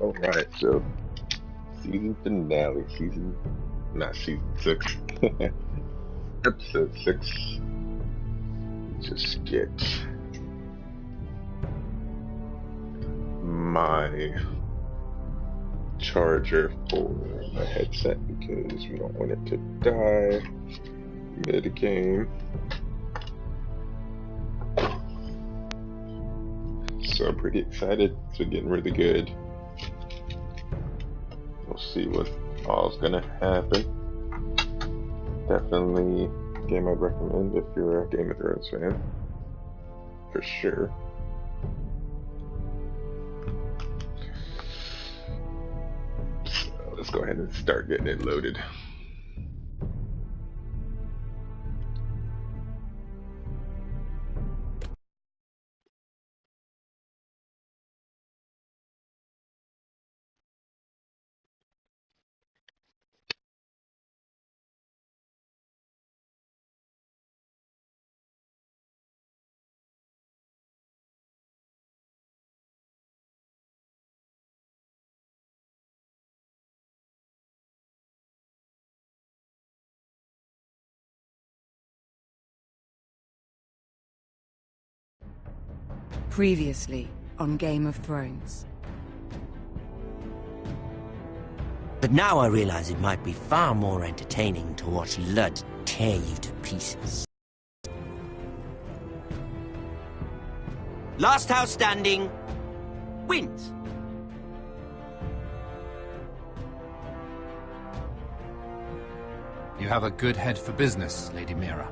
Alright, so season finale, not season 6, episode 6. Just get my charger for my headset because we don't want it to die mid-game. So I'm pretty excited. It's getting really good. We'll see what all's gonna happen. Definitely a game I'd recommend if you're a Game of Thrones fan. For sure. So let's go ahead and start getting it loaded. Previously on Game of Thrones. But now I realize it might be far more entertaining to watch Lud tear you to pieces. Last house standing wins. You have a good head for business, Lady Mira.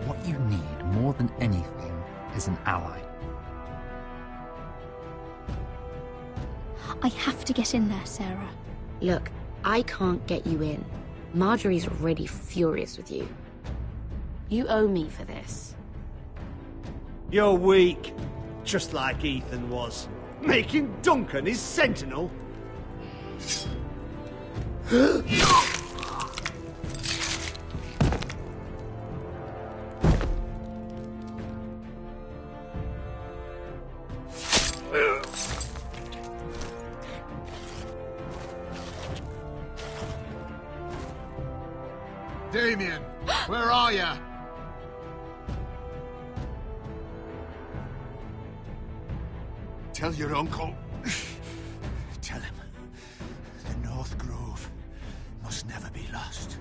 What you need more than anything is an ally. I have to get in there, Sarah. Look, I can't get you in. Marjorie's already furious with you. You owe me for this. You're weak. Just like Ethan was. Making Duncan his sentinel. Damien, where are ya? Tell your uncle. Tell him the North Grove must never be lost.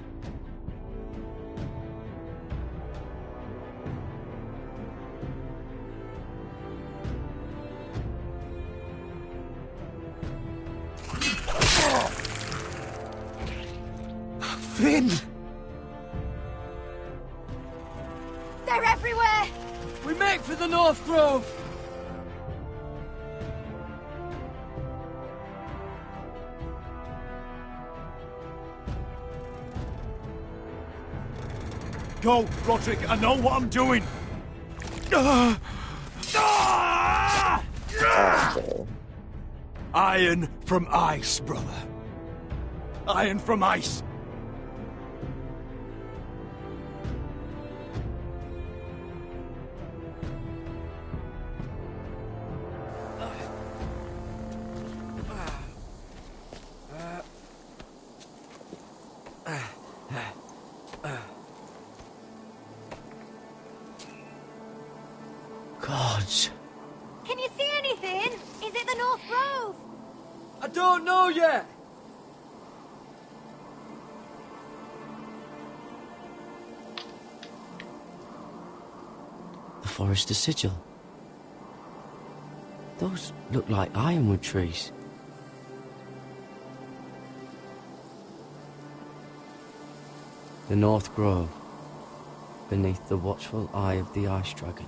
Finn! They're everywhere! We make for the North Grove! Go, Roderick, I know what I'm doing! Iron from ice, brother. Iron from ice. Gods. Can you see anything? Is it the North Grove? I don't know yet! The Forester Sigil. Those look like ironwood trees. The North Grove, beneath the watchful eye of the Ice Dragon.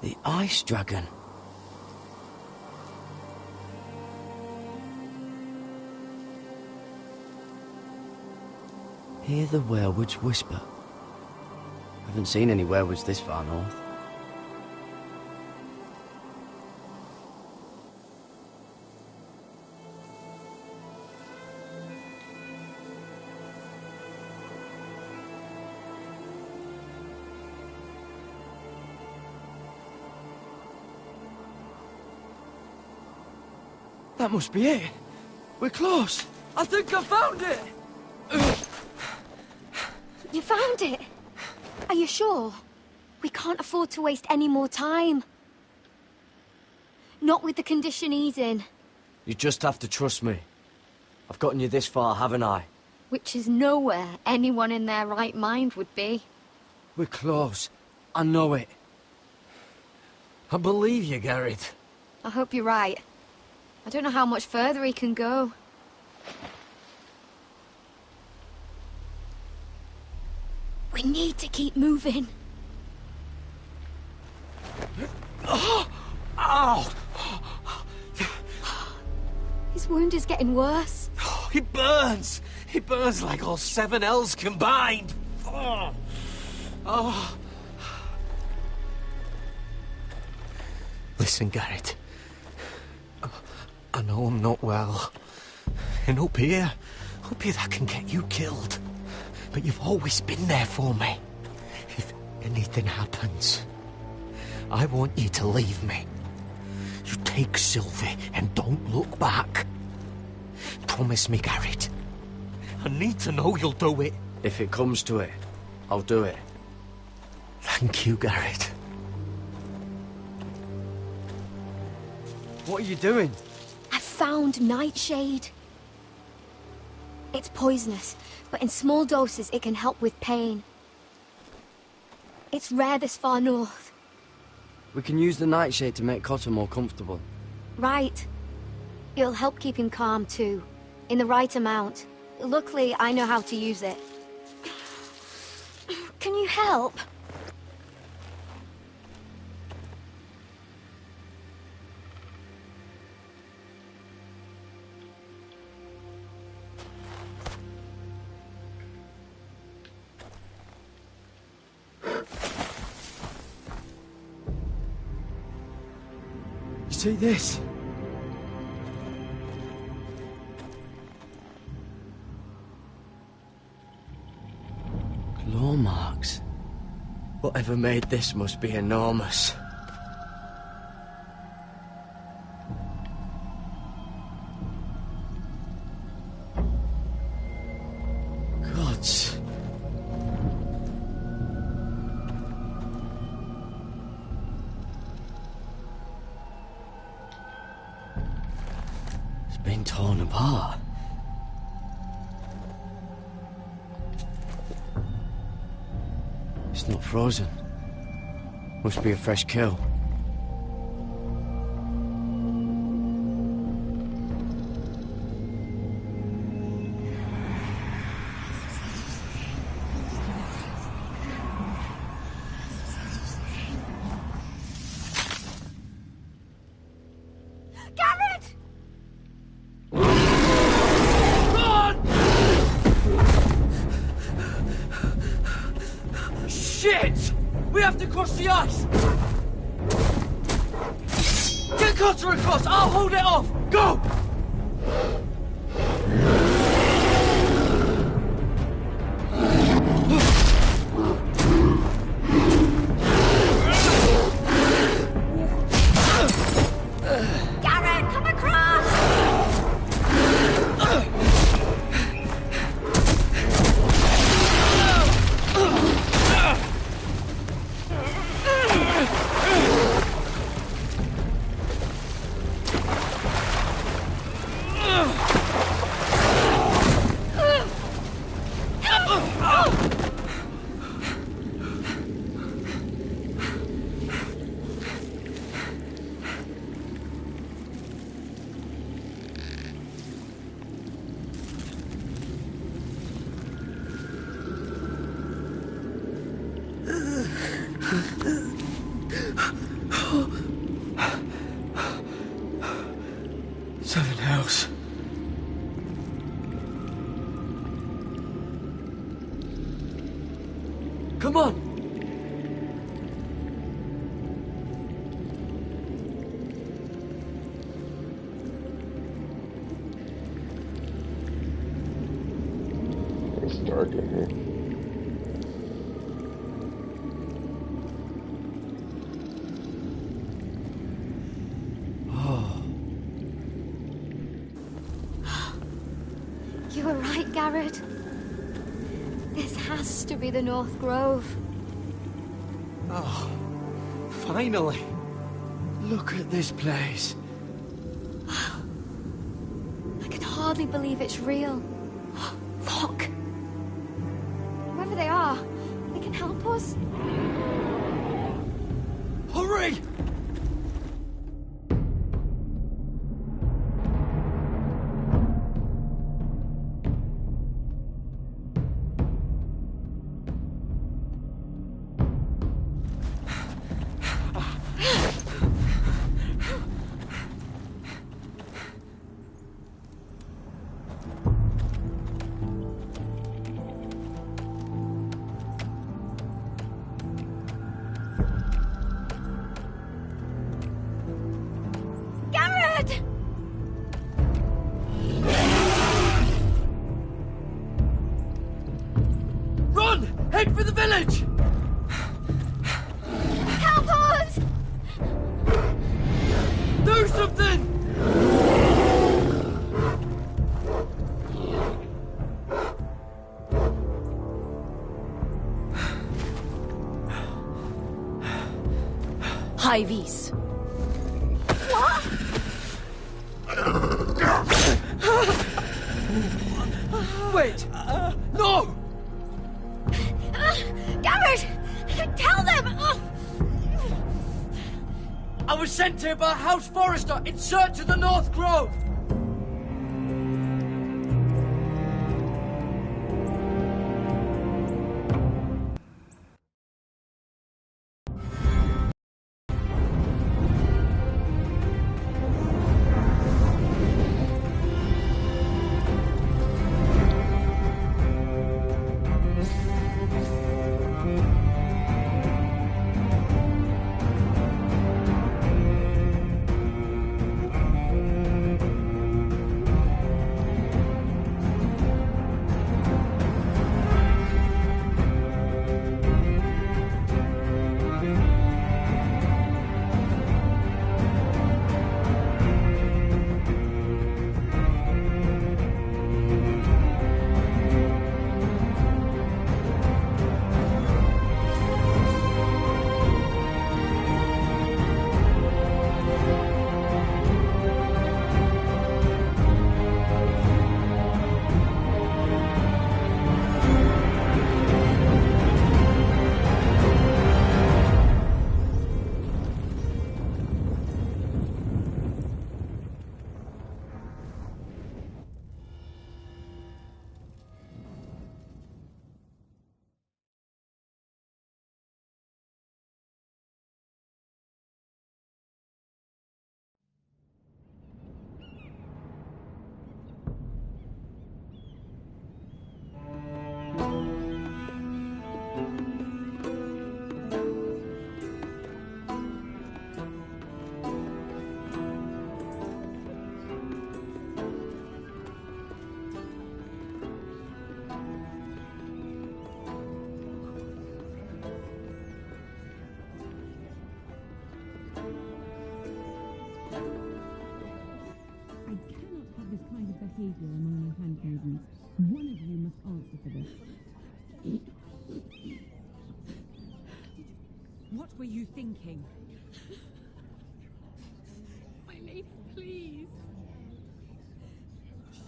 The Ice Dragon! Hear the werewoods whisper. Haven't seen any werewoods this far north. That must be it. We're close. I think I found it. You found it? Are you sure? We can't afford to waste any more time. Not with the condition he's in. You just have to trust me. I've gotten you this far, haven't I? Which is nowhere anyone in their right mind would be. We're close. I know it. I believe you, Garrett. I hope you're right. I don't know how much further he can go. We need to keep moving. Ow! His wound is getting worse. He burns! He burns like all 7 L's combined! Oh. Listen, Garrett. I know I'm not well. And up here that can get you killed. But you've always been there for me. If anything happens, I want you to leave me. You take Sylvie and don't look back. Promise me, Garrett. I need to know you'll do it. If it comes to it, I'll do it. Thank you, Garrett. What are you doing? I found Nightshade. It's poisonous, but in small doses it can help with pain. It's rare this far north. We can use the nightshade to make Cotter more comfortable. Right. It'll help keep him calm too, in the right amount. Luckily, I know how to use it. Can you help? You see this? Claw marks. Whatever made this must be enormous. Gods. It's been torn apart. It's not frozen. Must be a fresh kill. Garrett! Shit! We have to cross the ice! Get Cotter across! I'll hold it off! Go! Garrett, come across! Seven Hells. Come on! It's dark in here. You were right, Garrett. This has to be the North Grove. Oh, finally. Look at this place. I can hardly believe it's real. Look! Whoever they are, they can help us. Hurry! Garrett! Run! Head for the village! Help us! Do something! Hy-Vee. Wait! No! Garrett! Tell them! I was sent here by a house forester in search of the North Grove! behavior among your handmaidens. One of you must answer for this. What were you thinking? My lady, please.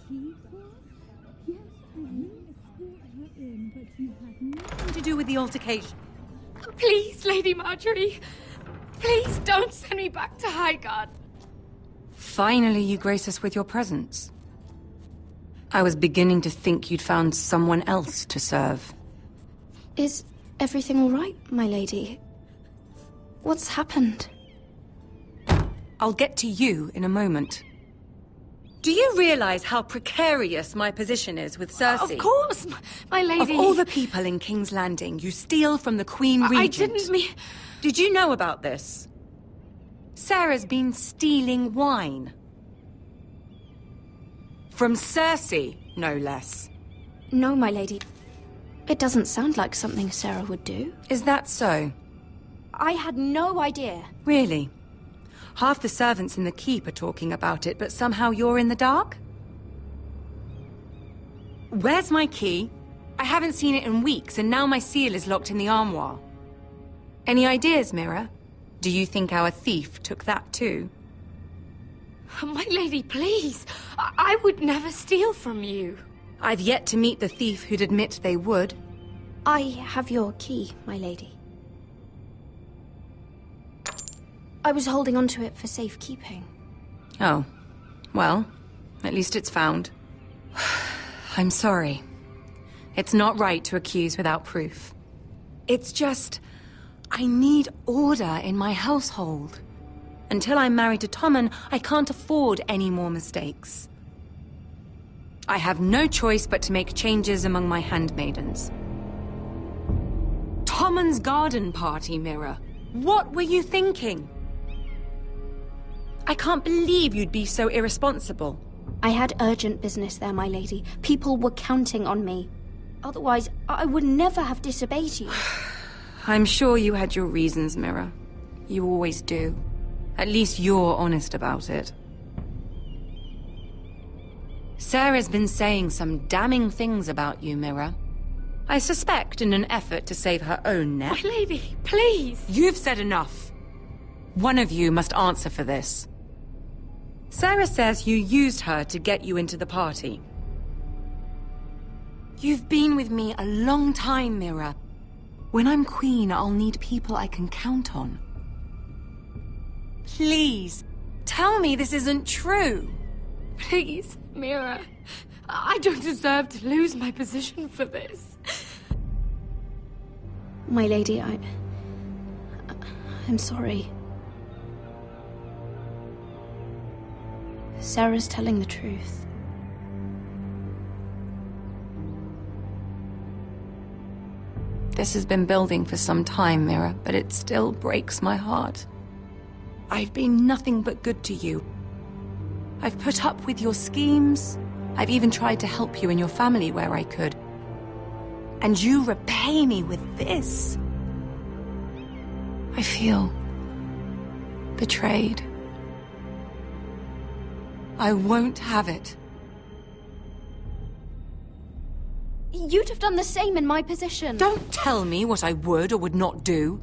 She was? Yes, you escort her in, but you had nothing to do with the altercation. Please, Lady Marjorie. Please don't send me back to Highgarden. Finally, you grace us with your presence. I was beginning to think you'd found someone else to serve. Is everything all right, my lady? What's happened? I'll get to you in a moment. Do you realize how precarious my position is with Cersei? Of course, my lady. Of all the people in King's Landing, you steal from the Queen Regent. I didn't mean... Did you know about this? Sarah's been stealing wine. From Cersei, no less. No, my lady. It doesn't sound like something Sarah would do. Is that so? I had no idea. Really? Half the servants in the keep are talking about it, but somehow you're in the dark? Where's my key? I haven't seen it in weeks, and now my seal is locked in the armoire. Any ideas, Mira? Do you think our thief took that too? My lady, please. I would never steal from you. I've yet to meet the thief who'd admit they would. I have your key, my lady. I was holding onto it for safekeeping. Oh. Well, at least it's found. I'm sorry. It's not right to accuse without proof. It's just... I need order in my household. Until I'm married to Tommen, I can't afford any more mistakes. I have no choice but to make changes among my handmaidens. Tommen's garden party, Mira. What were you thinking? I can't believe you'd be so irresponsible. I had urgent business there, my lady. People were counting on me. Otherwise, I would never have disobeyed you. I'm sure you had your reasons, Mira. You always do. At least you're honest about it. Sarah's been saying some damning things about you, Mira. I suspect in an effort to save her own neck. My lady, please! You've said enough. One of you must answer for this. Sarah says you used her to get you into the party. You've been with me a long time, Mira. When I'm queen, I'll need people I can count on. Please, tell me this isn't true. Please, Mira. I don't deserve to lose my position for this. My lady, I'm sorry. Sarah's telling the truth. This has been building for some time, Mira, but it still breaks my heart. I've been nothing but good to you. I've put up with your schemes. I've even tried to help you and your family where I could. And you repay me with this. I feel betrayed. I won't have it. You'd have done the same in my position. Don't tell me what I would or would not do.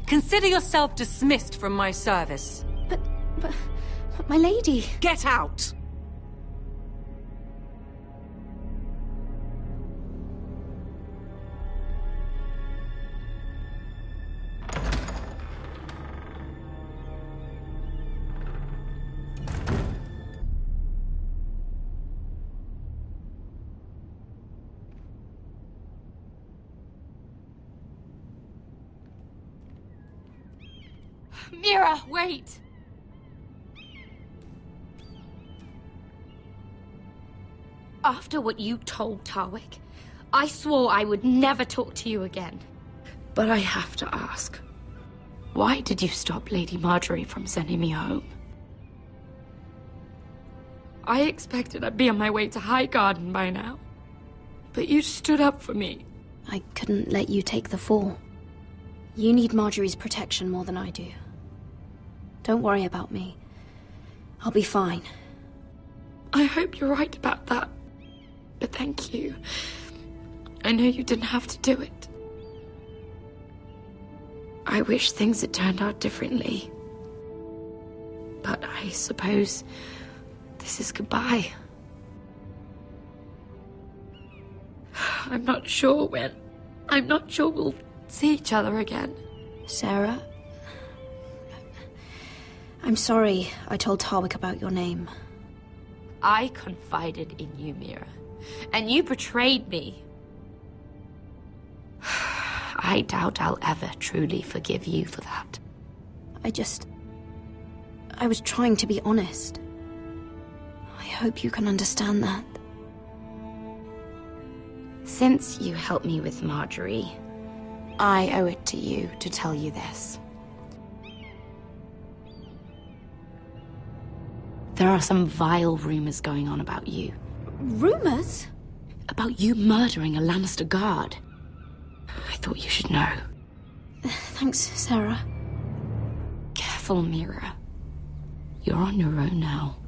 Consider yourself dismissed from my service. But my lady... Get out! Mira, wait! After what you told Tarwick, I swore I would never talk to you again. But I have to ask, why did you stop Lady Marjorie from sending me home? I expected I'd be on my way to Highgarden by now. But you stood up for me. I couldn't let you take the fall. You need Marjorie's protection more than I do. Don't worry about me. I'll be fine. I hope you're right about that. But thank you. I know you didn't have to do it. I wish things had turned out differently. But I suppose this is goodbye. I'm not sure when. I'm not sure we'll see each other again. Sarah? I'm sorry I told Tarwick about your name. I confided in you, Mira. And you betrayed me. I doubt I'll ever truly forgive you for that. I was trying to be honest. I hope you can understand that. Since you helped me with Marjorie, I owe it to you to tell you this. There are some vile rumors going on about you. Rumors? About you murdering a Lannister guard. I thought you should know. Thanks, Sarah. Careful, Mira. You're on your own now.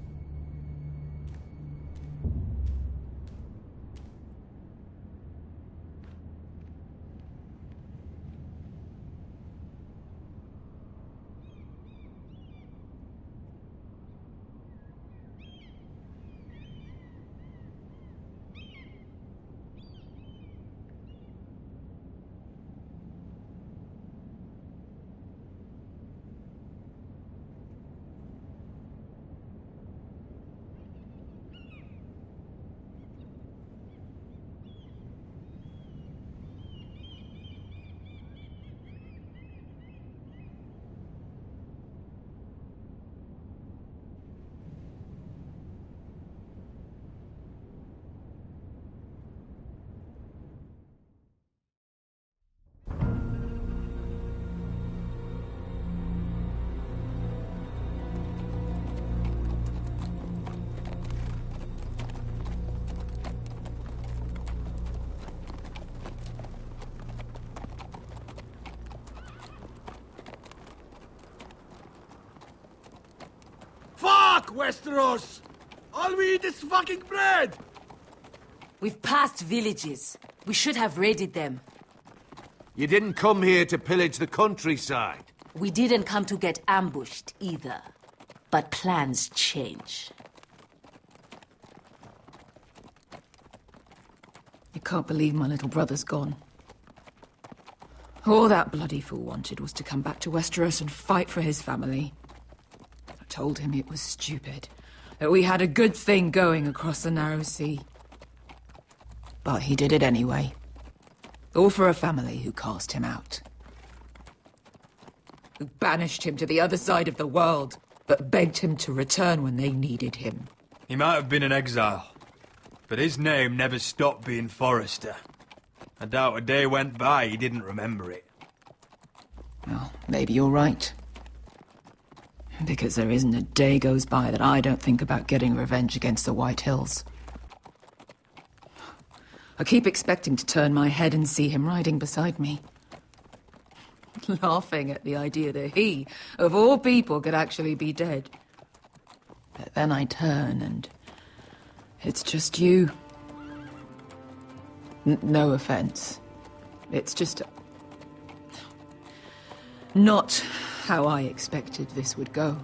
Westeros! All we eat is fucking bread! We've passed villages. We should have raided them. You didn't come here to pillage the countryside. We didn't come to get ambushed either. But plans change. I can't believe my little brother's gone. All that bloody fool wanted was to come back to Westeros and fight for his family. I told him it was stupid, that we had a good thing going across the narrow sea. But he did it anyway. All for a family who cast him out. Who banished him to the other side of the world, but begged him to return when they needed him. He might have been an exile, but his name never stopped being Forrester. I doubt a day went by he didn't remember it. Well, maybe you're right. Because there isn't a day goes by that I don't think about getting revenge against the White Hills. I keep expecting to turn my head and see him riding beside me. Laughing at the idea that he, of all people, could actually be dead. But then I turn and it's just you. No offense. It's just not how I expected this would go.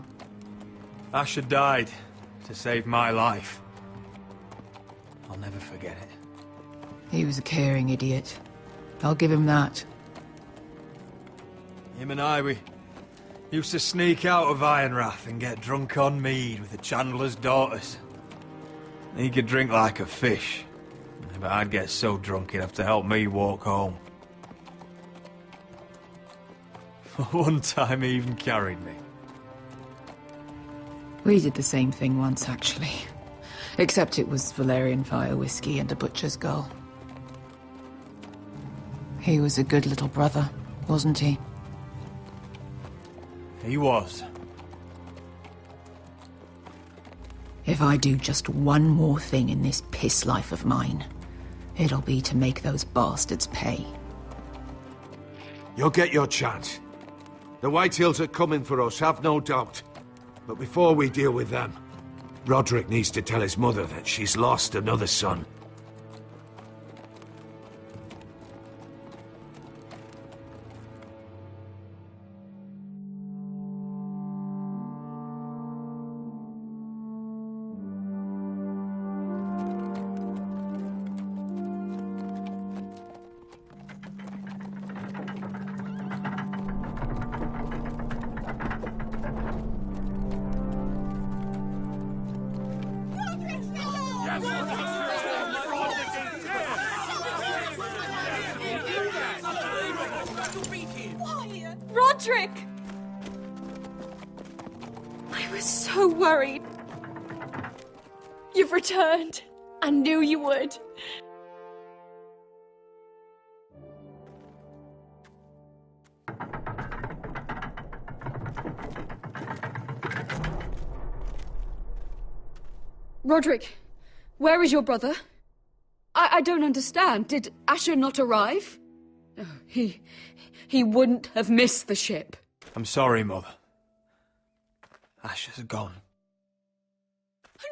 Asher died to save my life. I'll never forget it. He was a caring idiot. I'll give him that. Him and I, we used to sneak out of Ironrath and get drunk on mead with the Chandler's daughters. He could drink like a fish, but I'd get so drunk he'd have to help me walk home. One time he even carried me. We did the same thing once, actually. Except it was Valerian fire whiskey and a butcher's girl. He was a good little brother, wasn't he? He was. If I do just one more thing in this piss life of mine, it'll be to make those bastards pay. You'll get your chance. The White Hills are coming for us, have no doubt. But before we deal with them, Roderick needs to tell his mother that she's lost another son. Roderick! I was so worried. You've returned. I knew you would. Roderick, where is your brother? I don't understand. Did Asher not arrive? Oh, he wouldn't have missed the ship. I'm sorry, Mother. Asher's gone.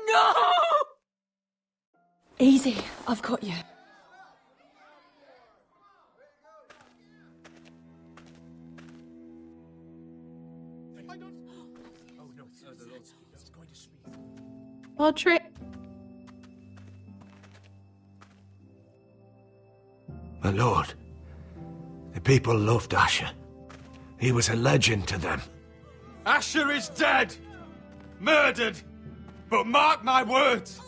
No! Easy, I've got you. Roderick. My lord, the people loved Asher. He was a legend to them. Asher is dead! Murdered! But mark my words!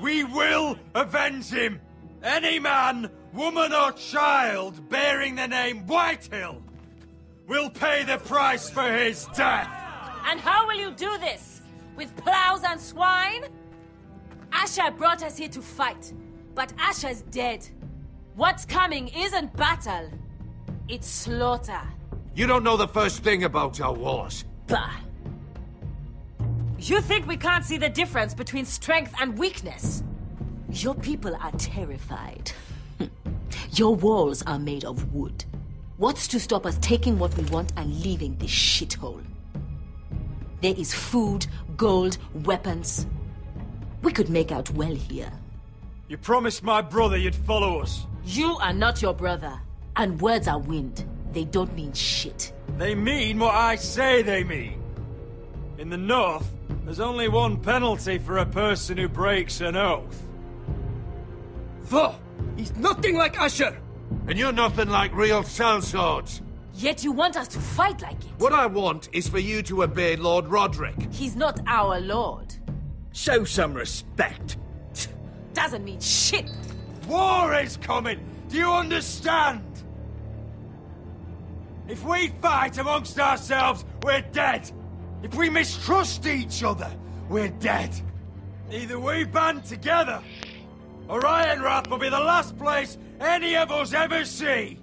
We will avenge him! Any man, woman or child bearing the name Whitehill will pay the price for his death! And how will you do this? With plows and swine? Asher brought us here to fight, but Asher's dead. What's coming isn't battle, it's slaughter. You don't know the first thing about our wars. Bah! You think we can't see the difference between strength and weakness? Your people are terrified. Your walls are made of wood. What's to stop us taking what we want and leaving this shithole? There is food, gold, weapons. We could make out well here. You promised my brother you'd follow us. You are not your brother. And words are wind. They don't mean shit. They mean what I say they mean. In the North, there's only one penalty for a person who breaks an oath. Thor! He's nothing like Asher! And you're nothing like real sellswords. Yet you want us to fight like it. What I want is for you to obey Lord Roderick. He's not our lord. Show some respect. Doesn't mean shit. War is coming! Do you understand? If we fight amongst ourselves, we're dead. If we mistrust each other, we're dead. Either we band together, or Ironrath will be the last place any of us ever see.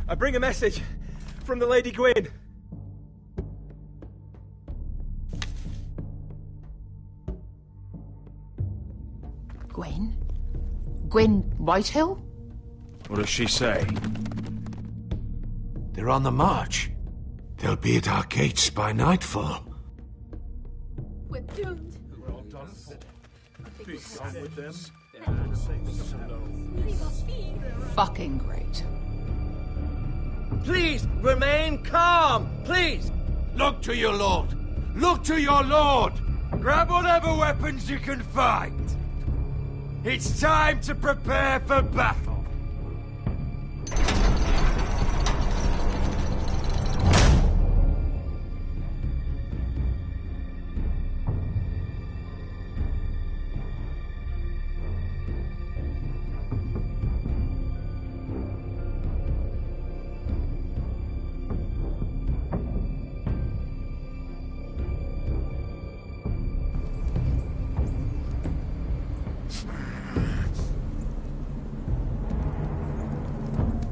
I bring a message from the Lady Gwyn. Gwyn? Gwyn Whitehill? What does she say? They're on the march. They'll be at our gates by nightfall. We're doomed. We're all done for. Be done with them. Fucking great. Please, remain calm! Please! Look to your lord! Look to your lord! Grab whatever weapons you can find. It's time to prepare for battle.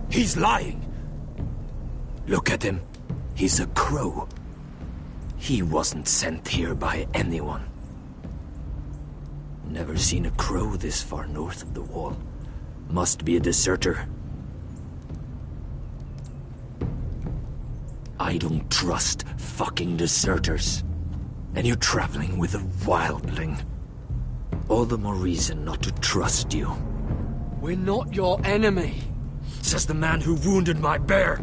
He's lying. Look at him. He's a crow. He wasn't sent here by anyone. Never seen a crow this far north of the wall. Must be a deserter. I don't trust fucking deserters. And you're traveling with a wildling. All the more reason not to trust you. We're not your enemy, says the man who wounded my bear,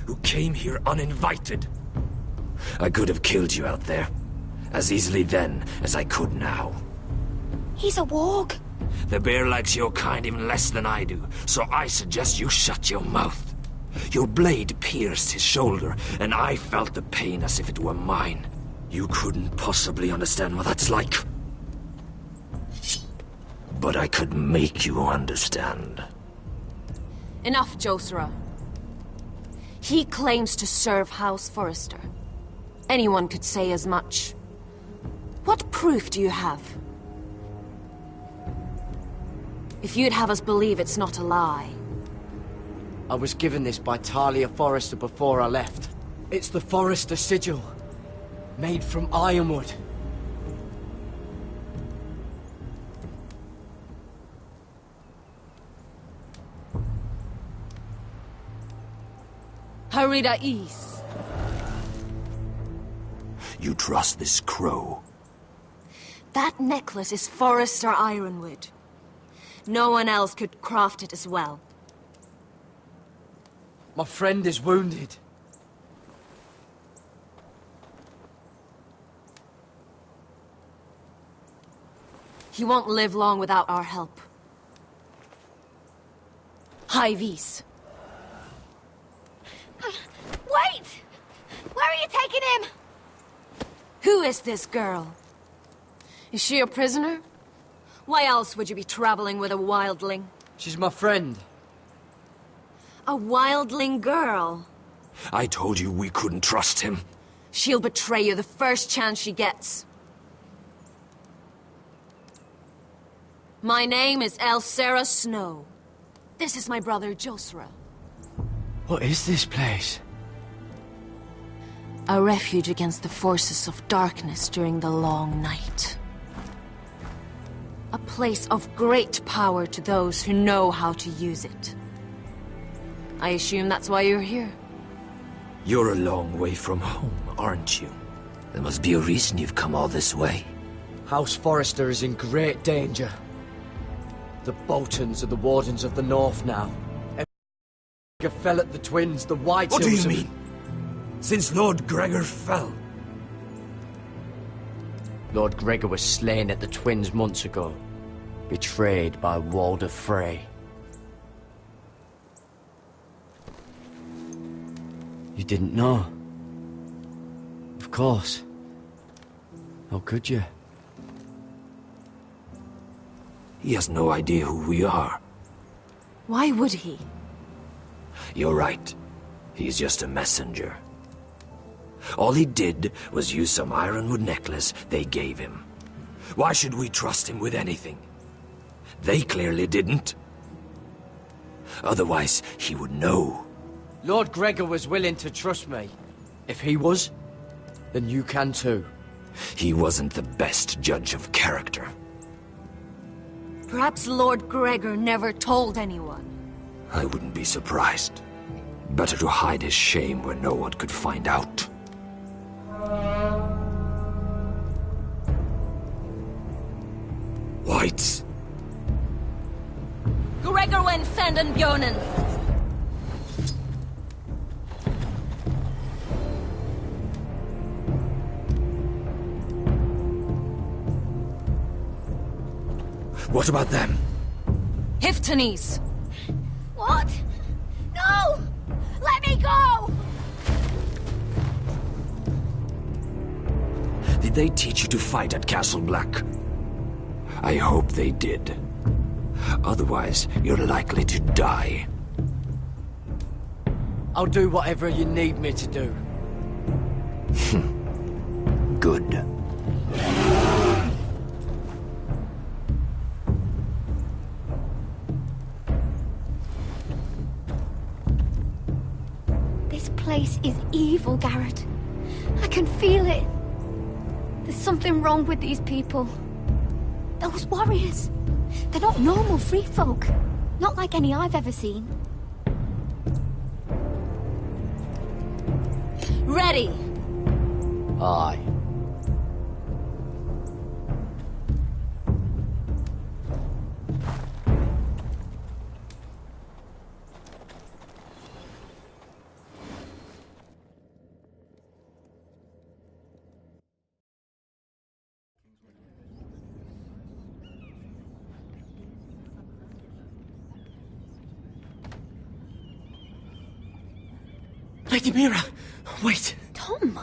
who came here uninvited. I could have killed you out there, as easily then as I could now. He's a warg. The bear likes your kind even less than I do, so I suggest you shut your mouth. Your blade pierced his shoulder, and I felt the pain as if it were mine. You couldn't possibly understand what that's like. But I could make you understand. Enough, Josra. He claims to serve House Forrester. Anyone could say as much. What proof do you have? If you'd have us believe it's not a lie. I was given this by Talia Forrester before I left. It's the Forrester sigil, made from ironwood. Harida East. You trust this crow? That necklace is Forrester Ironwood. No one else could craft it as well. My friend is wounded. He won't live long without our help. High Vis. Wait! Where are you taking him? Who is this girl? Is she a prisoner? Why else would you be traveling with a wildling? She's my friend. A wildling girl? I told you we couldn't trust him. She'll betray you the first chance she gets. My name is Elsera Snow. This is my brother Josra. What is this place? A refuge against the forces of darkness during the long night. A place of great power to those who know how to use it. I assume that's why you're here. You're a long way from home, aren't you? There must be a reason you've come all this way. House Forrester is in great danger. The Boltons are the Wardens of the North now. Fell at the twins, the White What do Hills you mean? Since Lord Gregor fell? Lord Gregor was slain at the twins months ago. Betrayed by Walder Frey. You didn't know? Of course. How could you? He has no idea who we are. Why would he? You're right. He's just a messenger. All he did was use some ironwood necklace they gave him. Why should we trust him with anything? They clearly didn't. Otherwise, he would know. Lord Gregor was willing to trust me. If he was, then you can too. He wasn't the best judge of character. Perhaps Lord Gregor never told anyone. I wouldn't be surprised. Better to hide his shame where no one could find out. Whites. Gregor wen fenden bjonen. What about them? Hiftanes. What? No! Let me go! Did they teach you to fight at Castle Black? I hope they did. Otherwise, you're likely to die. I'll do whatever you need me to do. Good. This place is evil, Garrett. I can feel it. There's something wrong with these people. Those warriors. They're not normal free folk. Not like any I've ever seen. Ready. Aye. Lady Mira, wait. Tom,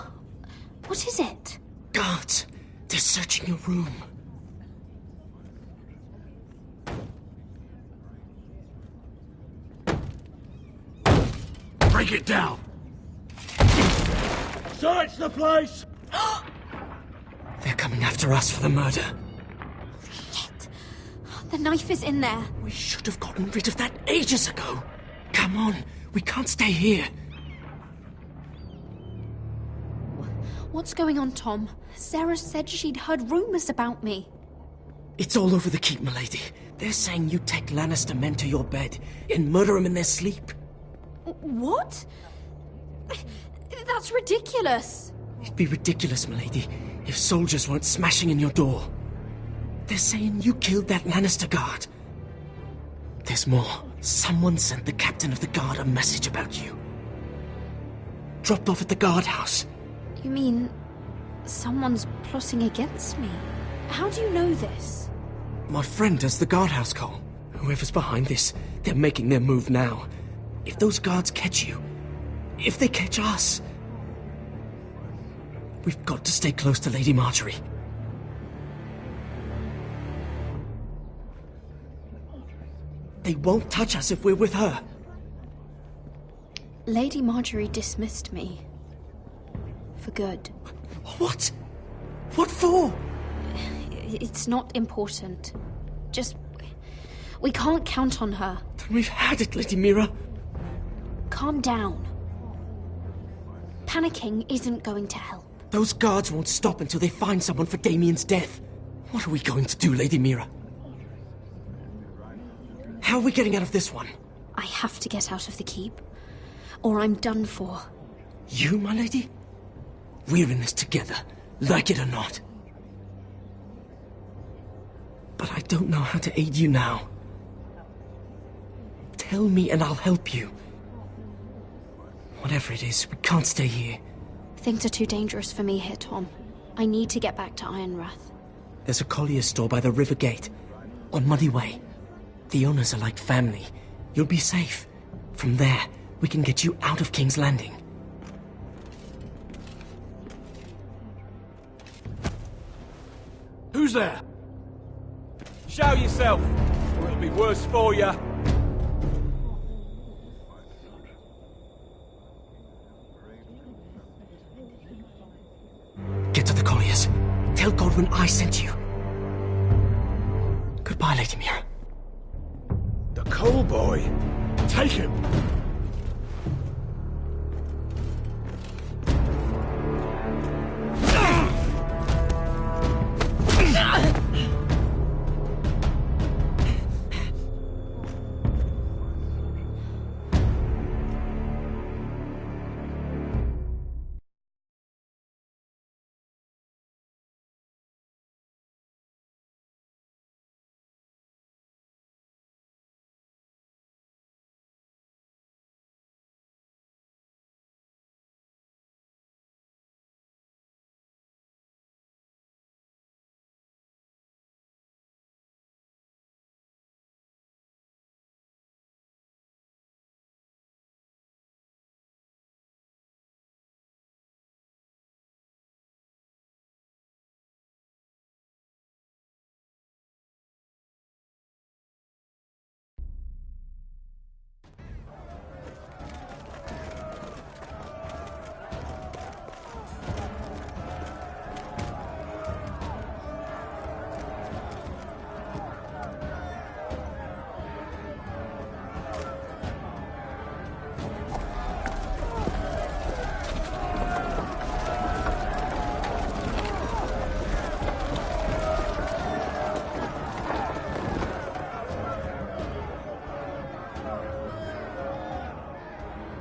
what is it? Guards, they're searching your room. Break it down! Search the place! They're coming after us for the murder. Shit. The knife is in there. We should have gotten rid of that ages ago. Come on, we can't stay here. What's going on, Tom? Sarah said she'd heard rumors about me. It's all over the keep, milady. They're saying you take Lannister men to your bed and murder them in their sleep. What? That's ridiculous. It'd be ridiculous, milady, if soldiers weren't smashing in your door. They're saying you killed that Lannister guard. There's more. Someone sent the captain of the guard a message about you. Dropped off at the guardhouse. You mean someone's plotting against me? How do you know this? My friend does the guardhouse call. Whoever's behind this, they're making their move now. If those guards catch you, if they catch us, we've got to stay close to Lady Marjorie. They won't touch us if we're with her. Lady Marjorie dismissed me. For good. What? What for? It's not important. Just... we can't count on her. Then we've had it, Lady Mira. Calm down. panicking isn't going to help. Those guards won't stop until they find someone for Damien's death. What are we going to do, Lady Mira? How are we getting out of this one? I have to get out of the keep, or I'm done for. You, my lady? We're in this together, like it or not. But I don't know how to aid you now. Tell me and I'll help you. Whatever it is, we can't stay here. Things are too dangerous for me here, Tom. I need to get back to Ironrath. There's a collier's store by the river gate, on Muddy Way. The owners are like family. You'll be safe. From there, we can get you out of King's Landing. Who's there? Show yourself, or it'll be worse for you. Get to the colliers. Tell Godwin I sent you. Goodbye, Lady Mira. The coal boy. Take him.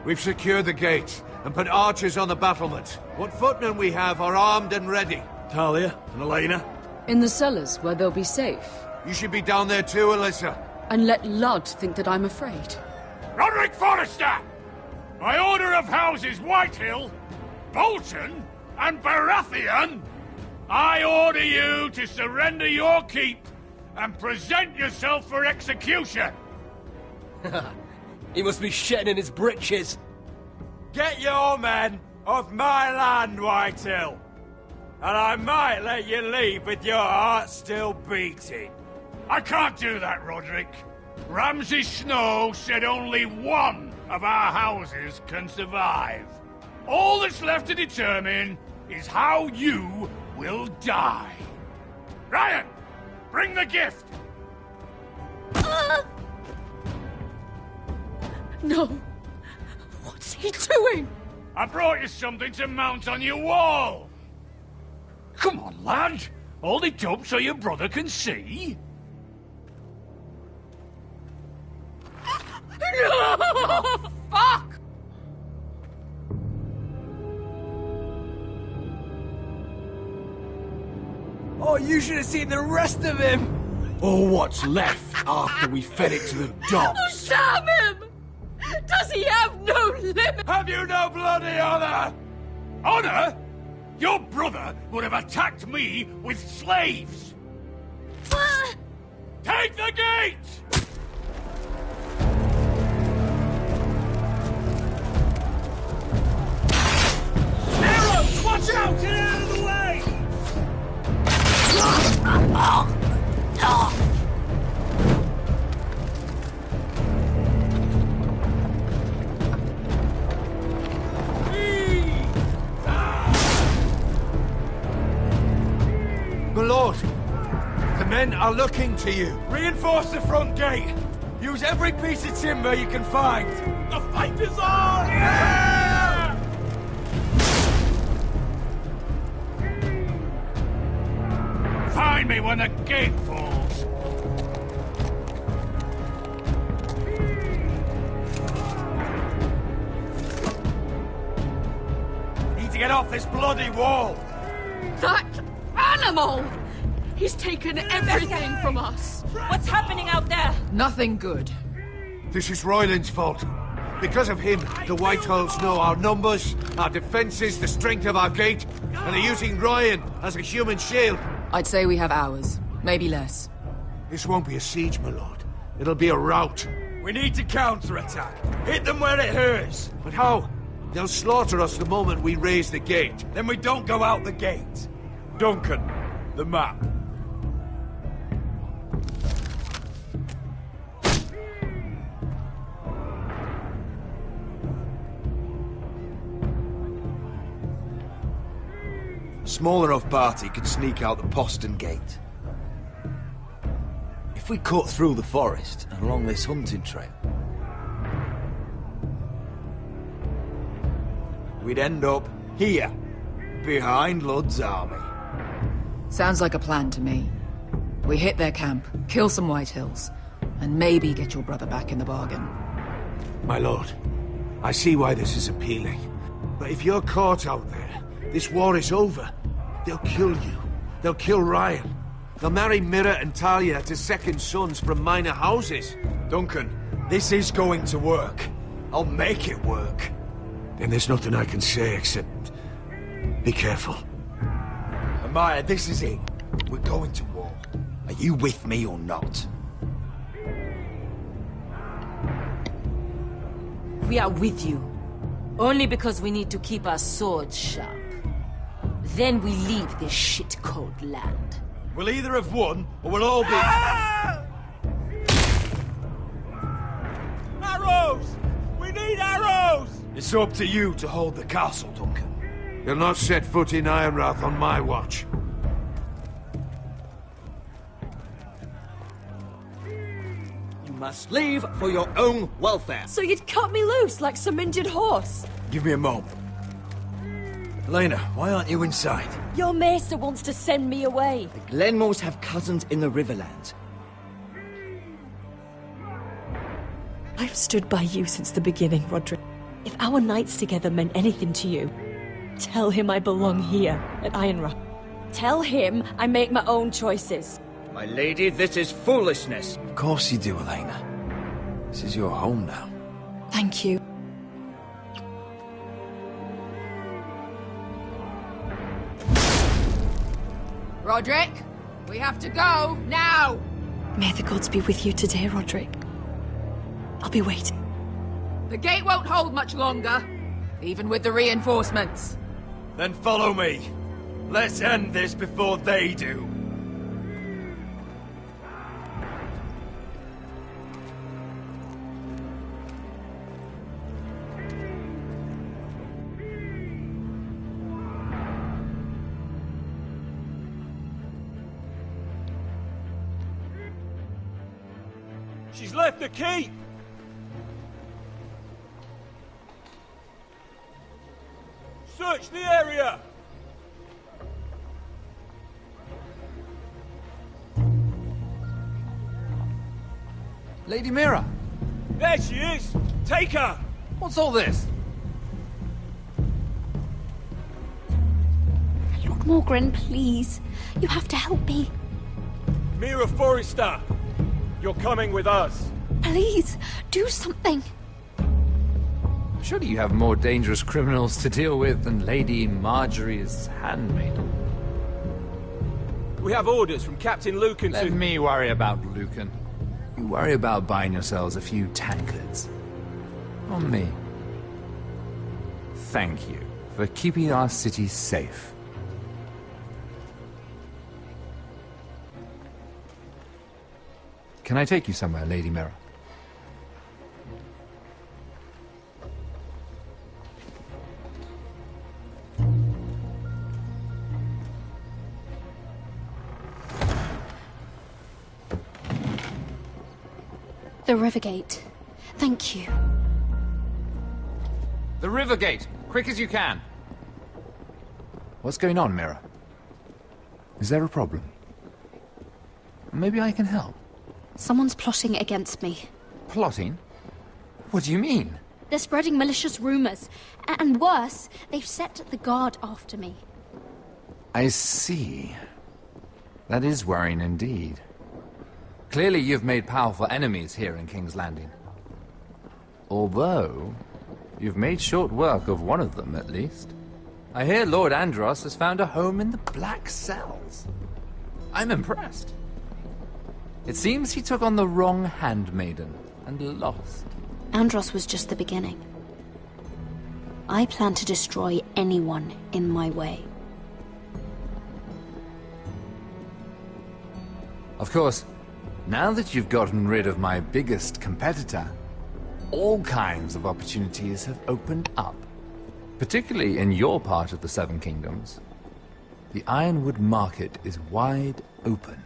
We've secured the gate and put archers on the battlement. What footmen we have are armed and ready. Talia and Elena? In the cellars, where they'll be safe. You should be down there too, Alyssa. And let Ludd think that I'm afraid. Roderick Forrester! By order of Houses Whitehill, Bolton, and Baratheon, I order you to surrender your keep and present yourself for execution. He must be shitting in his britches. Get your men off my land, Whitehill. And I might let you leave with your heart still beating. I can't do that, Roderick. Ramsay Snow said only one of our houses can survive. All that's left to determine is how you will die. Ryan, bring the gift! No. What's he doing? I brought you something to mount on your wall. Come on, lad. Hold it up so your brother can see. No! Fuck! Oh, you should have seen the rest of him! Or what's left after we fed it to the dogs. Oh, damn him! Does he have no limit? Have you no bloody honor? Honor? Your brother would have attacked me with slaves! Take the gate! Arrows! Watch out! Get out of the way! My lord, the men are looking to you. Reinforce the front gate. Use every piece of timber you can find. The fight is on! Yeah! remind me when the gate falls. Need to get off this bloody wall. That animal! He's taken everything from us. What's happening out there? Nothing good. This is Royland's fault. Because of him, the Whitehills know our numbers, our defences, the strength of our gate, and they're using Ryan as a human shield. I'd say we have hours, maybe less. This won't be a siege, my lord. It'll be a rout. We need to counter-attack. Hit them where it hurts. But how? They'll slaughter us the moment we raise the gate. Then we don't go out the gate. Duncan, the map. A small enough party could sneak out the postern gate. If we cut through the forest and along this hunting trail, we'd end up here, behind Ludd's army. Sounds like a plan to me. We hit their camp, kill some Whitehills, and maybe get your brother back in the bargain. My lord, I see why this is appealing. But if you're caught out there, this war is over. They'll kill you. They'll kill Ryan. They'll marry Mira and Talia to second sons from minor houses. Duncan, this is going to work. I'll make it work. Then there's nothing I can say except... be careful. Amaya, this is it. We're going to war. Are you with me or not? We are with you. Only because we need to keep our swords sharp. Then we leave this shit-cold land. We'll either have won, or we'll all be... Arrows! We need arrows! It's up to you to hold the castle, Duncan. You'll not set foot in Ironrath on my watch. You must leave for your own welfare. So you'd cut me loose like some injured horse? Give me a moment. Elena, why aren't you inside? Your maester wants to send me away. The Glenmores have cousins in the Riverlands. I've stood by you since the beginning, Roderick. If our nights together meant anything to you, tell him I belong here at Ironrath. Tell him I make my own choices. My lady, this is foolishness. Of course you do, Elena. This is your home now. Thank you. Roderick, we have to go, now! May the gods be with you today, Roderick. I'll be waiting. The gate won't hold much longer, even with the reinforcements. Then follow me. Let's end this before they do. She's left the keep! Search the area! Lady Mira! There she is! Take her! What's all this? Lord Morgren, please. You have to help me. Mira Forrester! You're coming with us. Please, do something. Surely you have more dangerous criminals to deal with than Lady Marjorie's handmaiden. We have orders from Captain Lucan Let me worry about Lucan. You worry about buying yourselves a few tankards. On me. Thank you for keeping our city safe. Can I take you somewhere, Lady Mira? The Rivergate. Thank you. The Rivergate! Quick as you can! What's going on, Mira? Is there a problem? Maybe I can help. Someone's plotting against me. Plotting? What do you mean? They're spreading malicious rumors. And worse, they've set the guard after me. I see. That is worrying indeed. Clearly you've made powerful enemies here in King's Landing. Although, you've made short work of one of them, at least. I hear Lord Andros has found a home in the Black Cells. I'm impressed. It seems he took on the wrong handmaiden and lost. Andros was just the beginning. I plan to destroy anyone in my way. Of course, now that you've gotten rid of my biggest competitor, all kinds of opportunities have opened up. Particularly in your part of the Seven Kingdoms. The Ironwood market is wide open.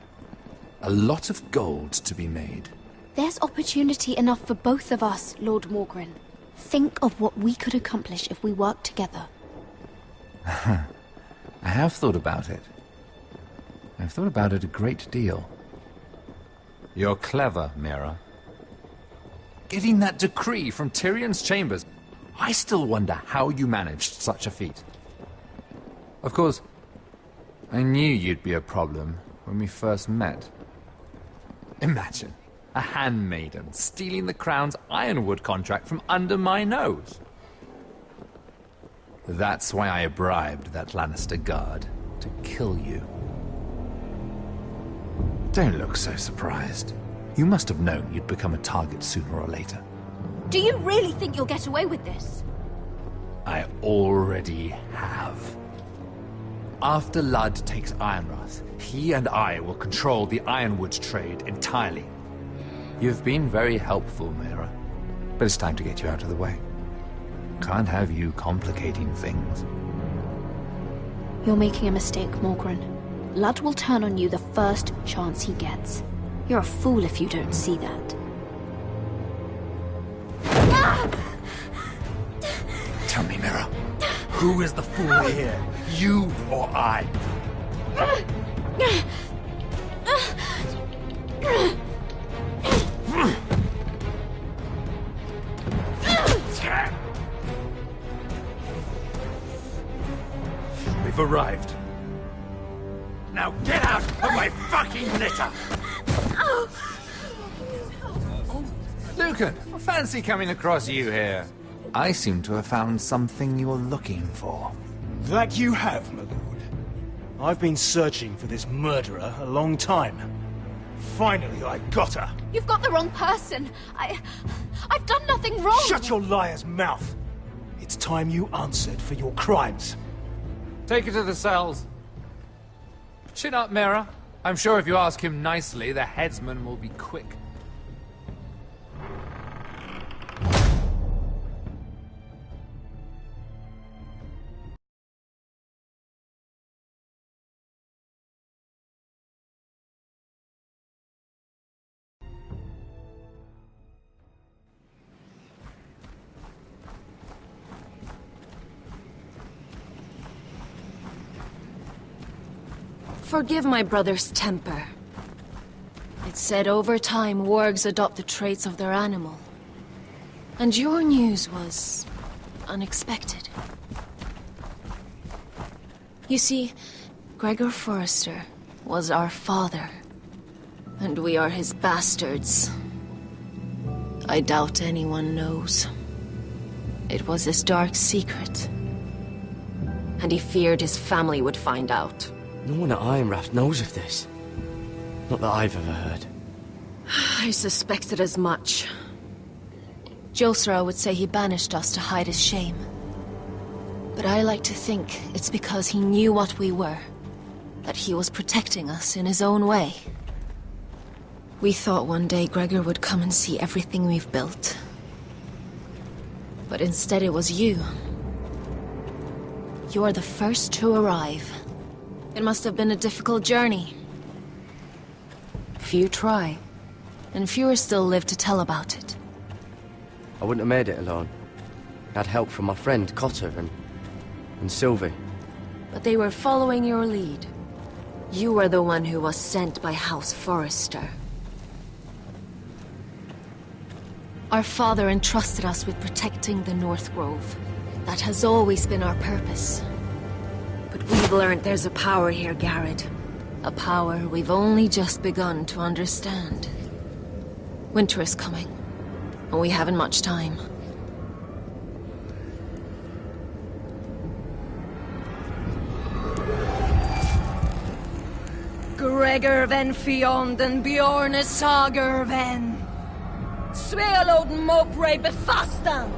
A lot of gold to be made. There's opportunity enough for both of us, Lord Morgren. Think of what we could accomplish if we worked together. I have thought about it. I've thought about it a great deal. You're clever, Mira. Getting that decree from Tyrion's chambers, I still wonder how you managed such a feat. Of course, I knew you'd be a problem when we first met. Imagine a handmaiden stealing the Crown's Ironwood contract from under my nose. That's why I bribed that Lannister guard to kill you. Don't look so surprised. You must have known you'd become a target sooner or later. Do you really think you'll get away with this? I already have. After Ludd takes Ironrath, he and I will control the Ironwood trade entirely. You've been very helpful, Mira, but it's time to get you out of the way. Can't have you complicating things. You're making a mistake, Morgren. Ludd will turn on you the first chance he gets. You're a fool if you don't see that. Tell me, Mira, who is the fool here? You or I? We've arrived. Now get out of my fucking litter! Lucan, I fancy coming across you here. I seem to have found something you're looking for. That you have, my lord. I've been searching for this murderer a long time. Finally, I got her. You've got the wrong person. I've done nothing wrong. Shut your liar's mouth. It's time you answered for your crimes. Take her to the cells. Chin up, Mira. I'm sure if you ask him nicely, the headsman will be quick. Forgive my brother's temper. It's said over time wargs adopt the traits of their animal. And your news was unexpected. You see, Gregor Forrester was our father, and we are his bastards. I doubt anyone knows. It was his dark secret, and he feared his family would find out. No one at Ironrath knows of this. Not that I've ever heard. I suspected as much. Josra would say he banished us to hide his shame. But I like to think it's because he knew what we were. That he was protecting us in his own way. We thought one day Gregor would come and see everything we've built. But instead it was you. You're the first to arrive. It must have been a difficult journey. Few try, and fewer still live to tell about it. I wouldn't have made it alone. I had help from my friend Cotter and Sylvie. But they were following your lead. You were the one who was sent by House Forrester. Our father entrusted us with protecting the North Grove. That has always been our purpose. But we've learned there's a power here, Garrett. A power we've only just begun to understand. Winter is coming, and we haven't much time. Gregor ven Fionden Bjorne Sager ven Svealoden Mopre befastan.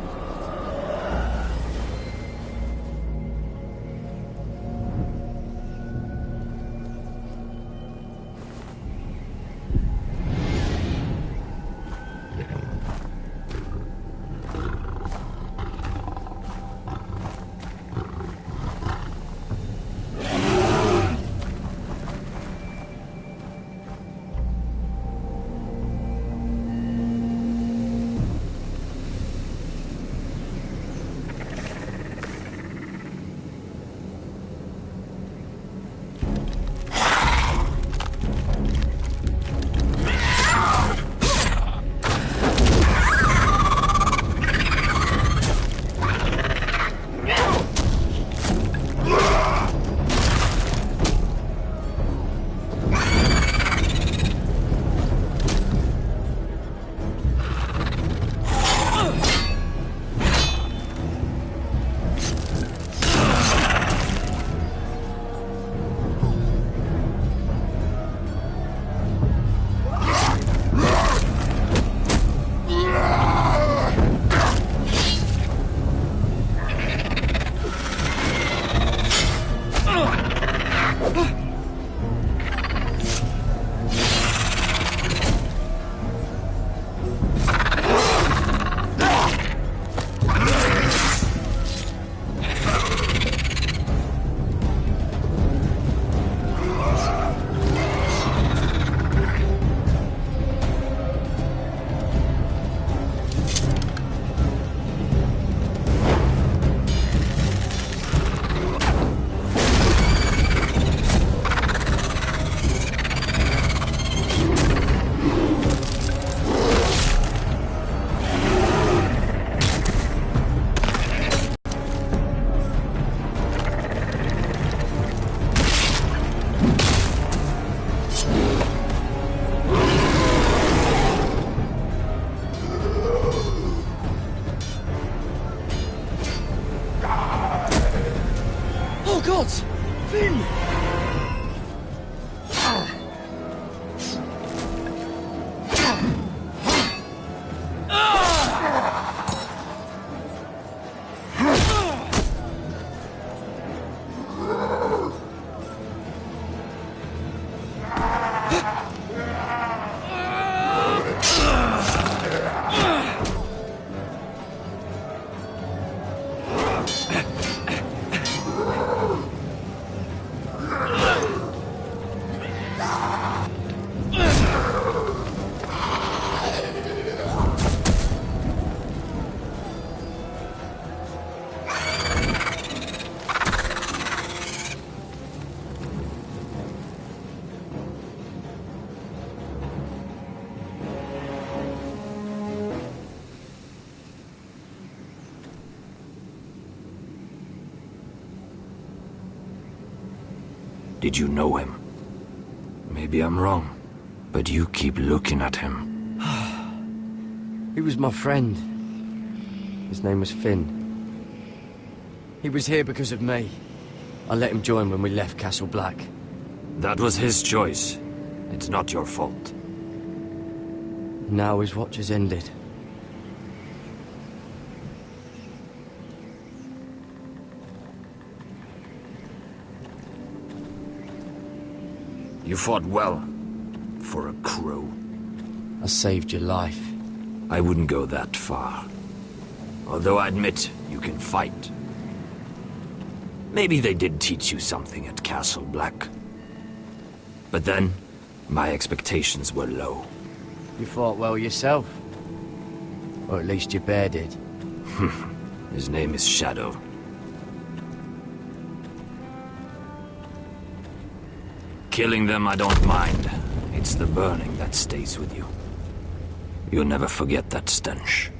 Did you know him? Maybe I'm wrong, but you keep looking at him. He was my friend. His name was Finn. He was here because of me. I let him join when we left Castle Black. That was his choice. It's not your fault. Now his watch has ended. You fought well, for a crow. I saved your life. I wouldn't go that far. Although I admit, you can fight. Maybe they did teach you something at Castle Black. But then, my expectations were low. You fought well yourself. Or at least your bear did. His name is Shadow. Killing them I don't mind. It's the burning that stays with you. You'll never forget that stench.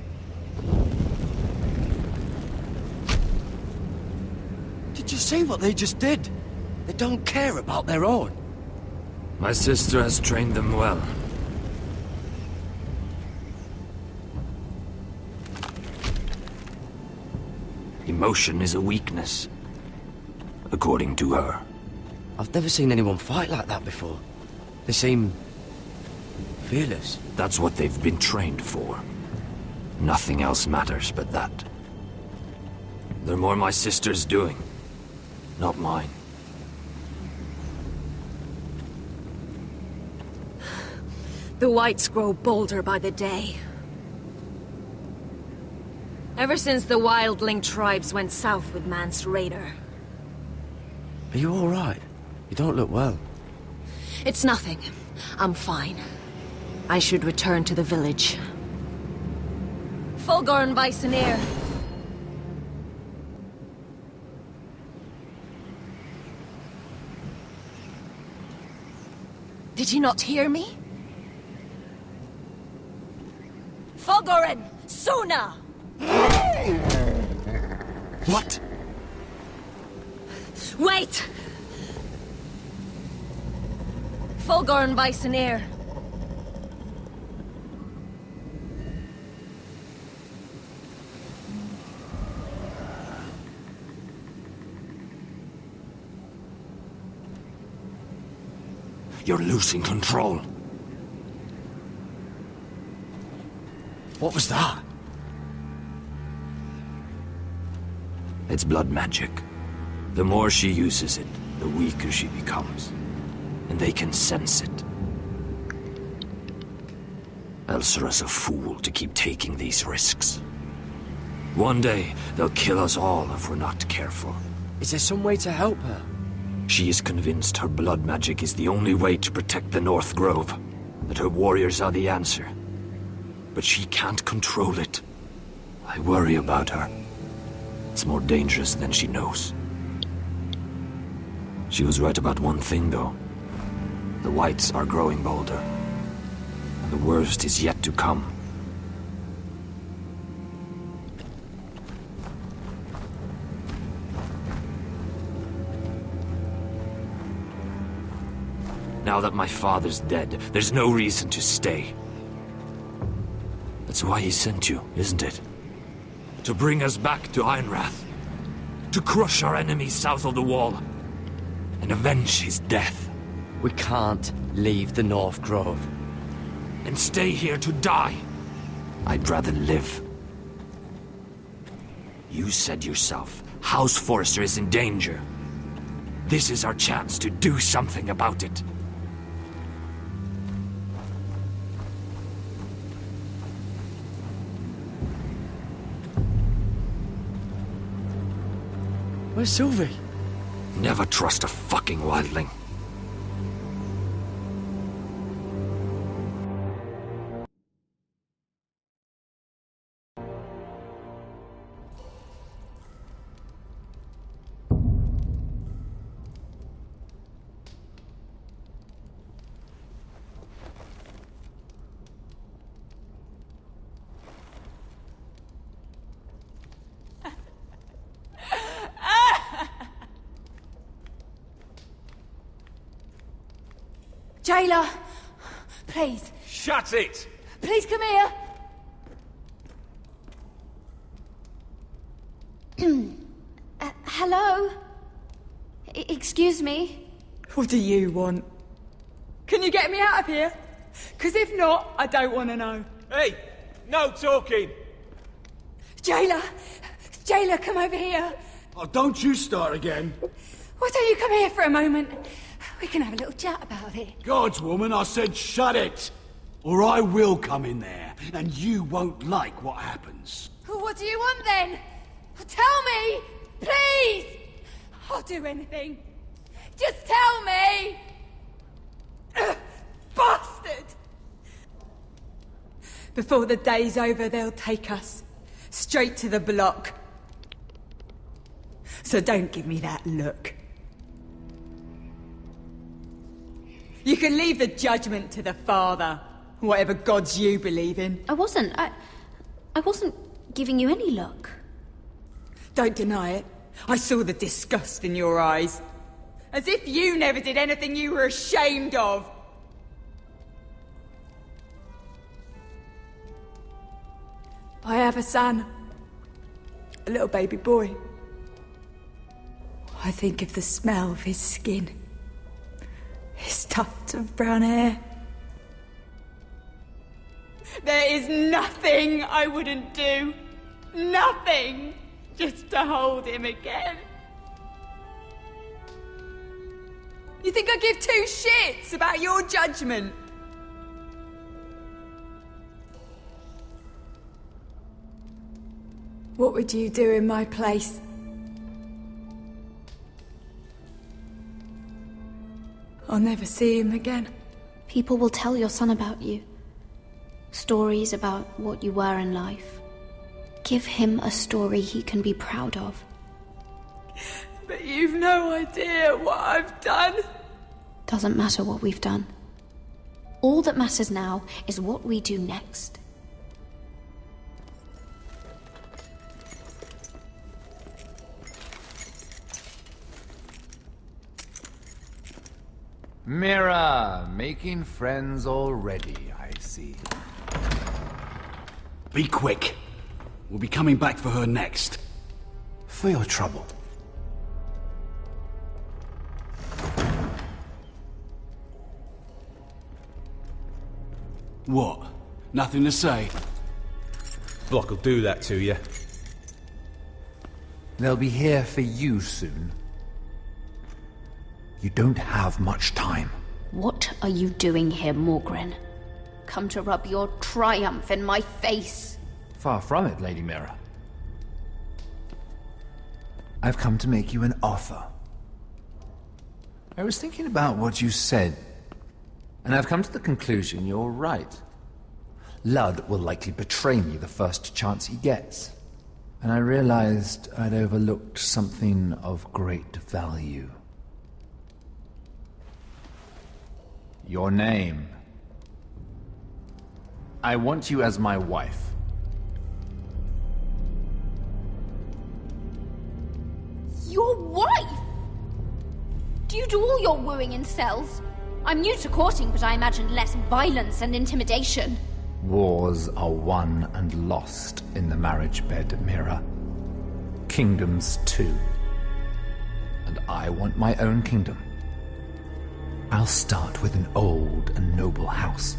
Did you see what they just did? They don't care about their own. My sister has trained them well. Emotion is a weakness, according to her. I've never seen anyone fight like that before. They seem fearless. That's what they've been trained for. Nothing else matters but that. They're more my sister's doing, not mine. The whites grow bolder by the day. Ever since the wildling tribes went south with Mance Raider. Are you all right? You don't look well. It's nothing. I'm fine. I should return to the village. Fulgorn Bysonir. Did you not hear me? Fulgorin! Suna! What? Wait! Fulgorn Bysonir. You're losing control. What was that? It's blood magic. The more she uses it, the weaker she becomes. And they can sense it. Elsera's a fool to keep taking these risks. One day, they'll kill us all if we're not careful. Is there some way to help her? She is convinced her blood magic is the only way to protect the North Grove. That her warriors are the answer. But she can't control it. I worry about her. It's more dangerous than she knows. She was right about one thing, though. The whites are growing bolder. And the worst is yet to come. Now that my father's dead, there's no reason to stay. That's why he sent you, isn't it? To bring us back to Ironrath. To crush our enemies south of the Wall. And avenge his death. We can't leave the North Grove. And stay here to die. I'd rather live. You said yourself, House Forrester is in danger. This is our chance to do something about it. Where's Sylvie? Never trust a fucking wildling. Jailer, please. Shut it! Please come here. Hello? Excuse me? What do you want? Can you get me out of here? Because if not, I don't want to know. Hey! No talking! Jailer! Jailer, come over here. Oh, don't you start again. Why don't you come here for a moment? We can have a little chat about it. Gods, woman, I said shut it! Or I will come in there, and you won't like what happens. What do you want then? Tell me! Please! I'll do anything. Just tell me! Bastard! Before the day's over, they'll take us straight to the block. So don't give me that look. can leave the judgment to the Father. Whatever gods you believe in. I wasn't giving you any look. Don't deny it. I saw the disgust in your eyes. As if you never did anything you were ashamed of. I have a son. A little baby boy. I think of the smell of his skin. His tufts of brown hair. There is nothing I wouldn't do. Nothing. Just to hold him again. You think I give two shits about your judgment? What would you do in my place? I'll never see him again. People will tell your son about you. Stories about what you were in life. Give him a story he can be proud of. But you've no idea what I've done. Doesn't matter what we've done. All that matters now is what we do next. Mira, making friends already, I see. Be quick. We'll be coming back for her next. For your trouble. What? Nothing to say? Block will do that to you. They'll be here for you soon. You don't have much time. What are you doing here, Morgren? Come to rub your triumph in my face. Far from it, Lady Mira. I've come to make you an offer. I was thinking about what you said, and I've come to the conclusion you're right. Ludd will likely betray me the first chance he gets. And I realized I'd overlooked something of great value. Your name. I want you as my wife. Your wife? Do you do all your wooing in cells? I'm new to courting, but I imagined less violence and intimidation. Wars are won and lost in the marriage bed, Mira. Kingdoms too. And I want my own kingdom. I'll start with an old and noble house,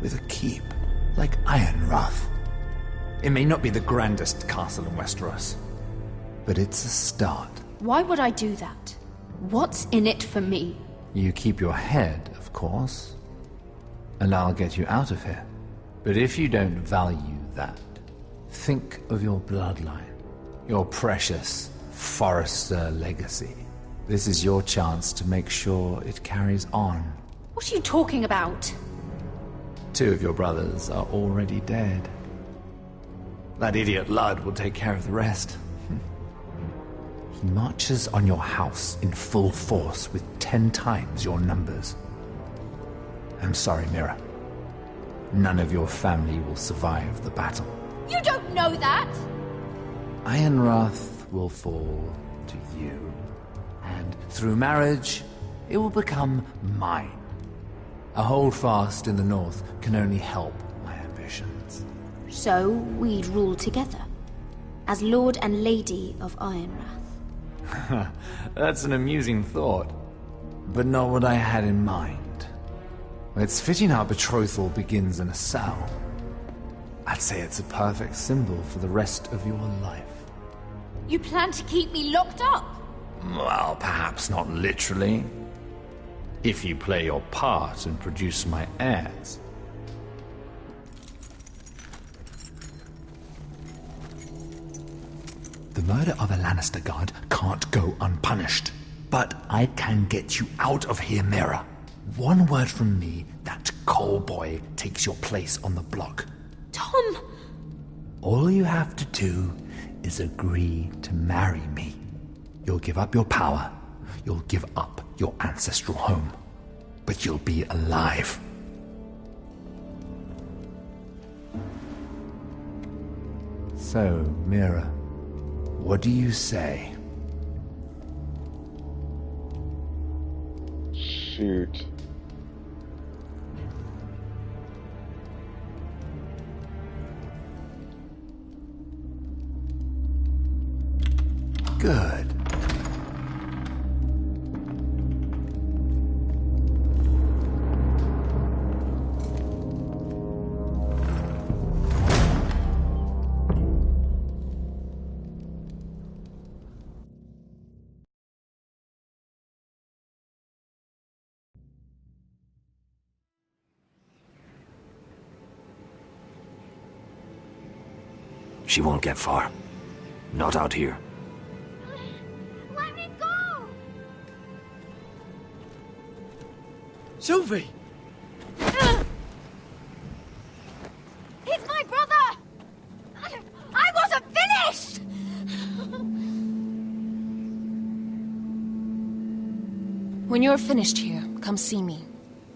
with a keep, like Ironrath. It may not be the grandest castle in Westeros, but it's a start. Why would I do that? What's in it for me? You keep your head, of course, and I'll get you out of here. But if you don't value that, think of your bloodline, your precious Forrester legacy. This is your chance to make sure it carries on. What are you talking about? 2 of your brothers are already dead. That idiot Ludd will take care of the rest. He marches on your house in full force with 10 times your numbers. I'm sorry, Mira. None of your family will survive the battle. You don't know that! Ironrath will fall to you. And through marriage, it will become mine. A holdfast in the north can only help my ambitions. So we'd rule together, as Lord and Lady of Ironrath. That's an amusing thought, but not what I had in mind. It's fitting our betrothal begins in a cell. I'd say it's a perfect symbol for the rest of your life. You plan to keep me locked up? Well, perhaps not literally. If you play your part and produce my heirs. The murder of a Lannister guard can't go unpunished. But I can get you out of here, Mira. One word from me, that coal boy takes your place on the block. Tom! All you have to do is agree to marry me. You'll give up your power. You'll give up your ancestral home. but you'll be alive. So, Mira, what do you say? Shoot. Good. She won't get far. Not out here. Let me go! Sylvie! He's my brother! I wasn't finished! When you're finished here, come see me.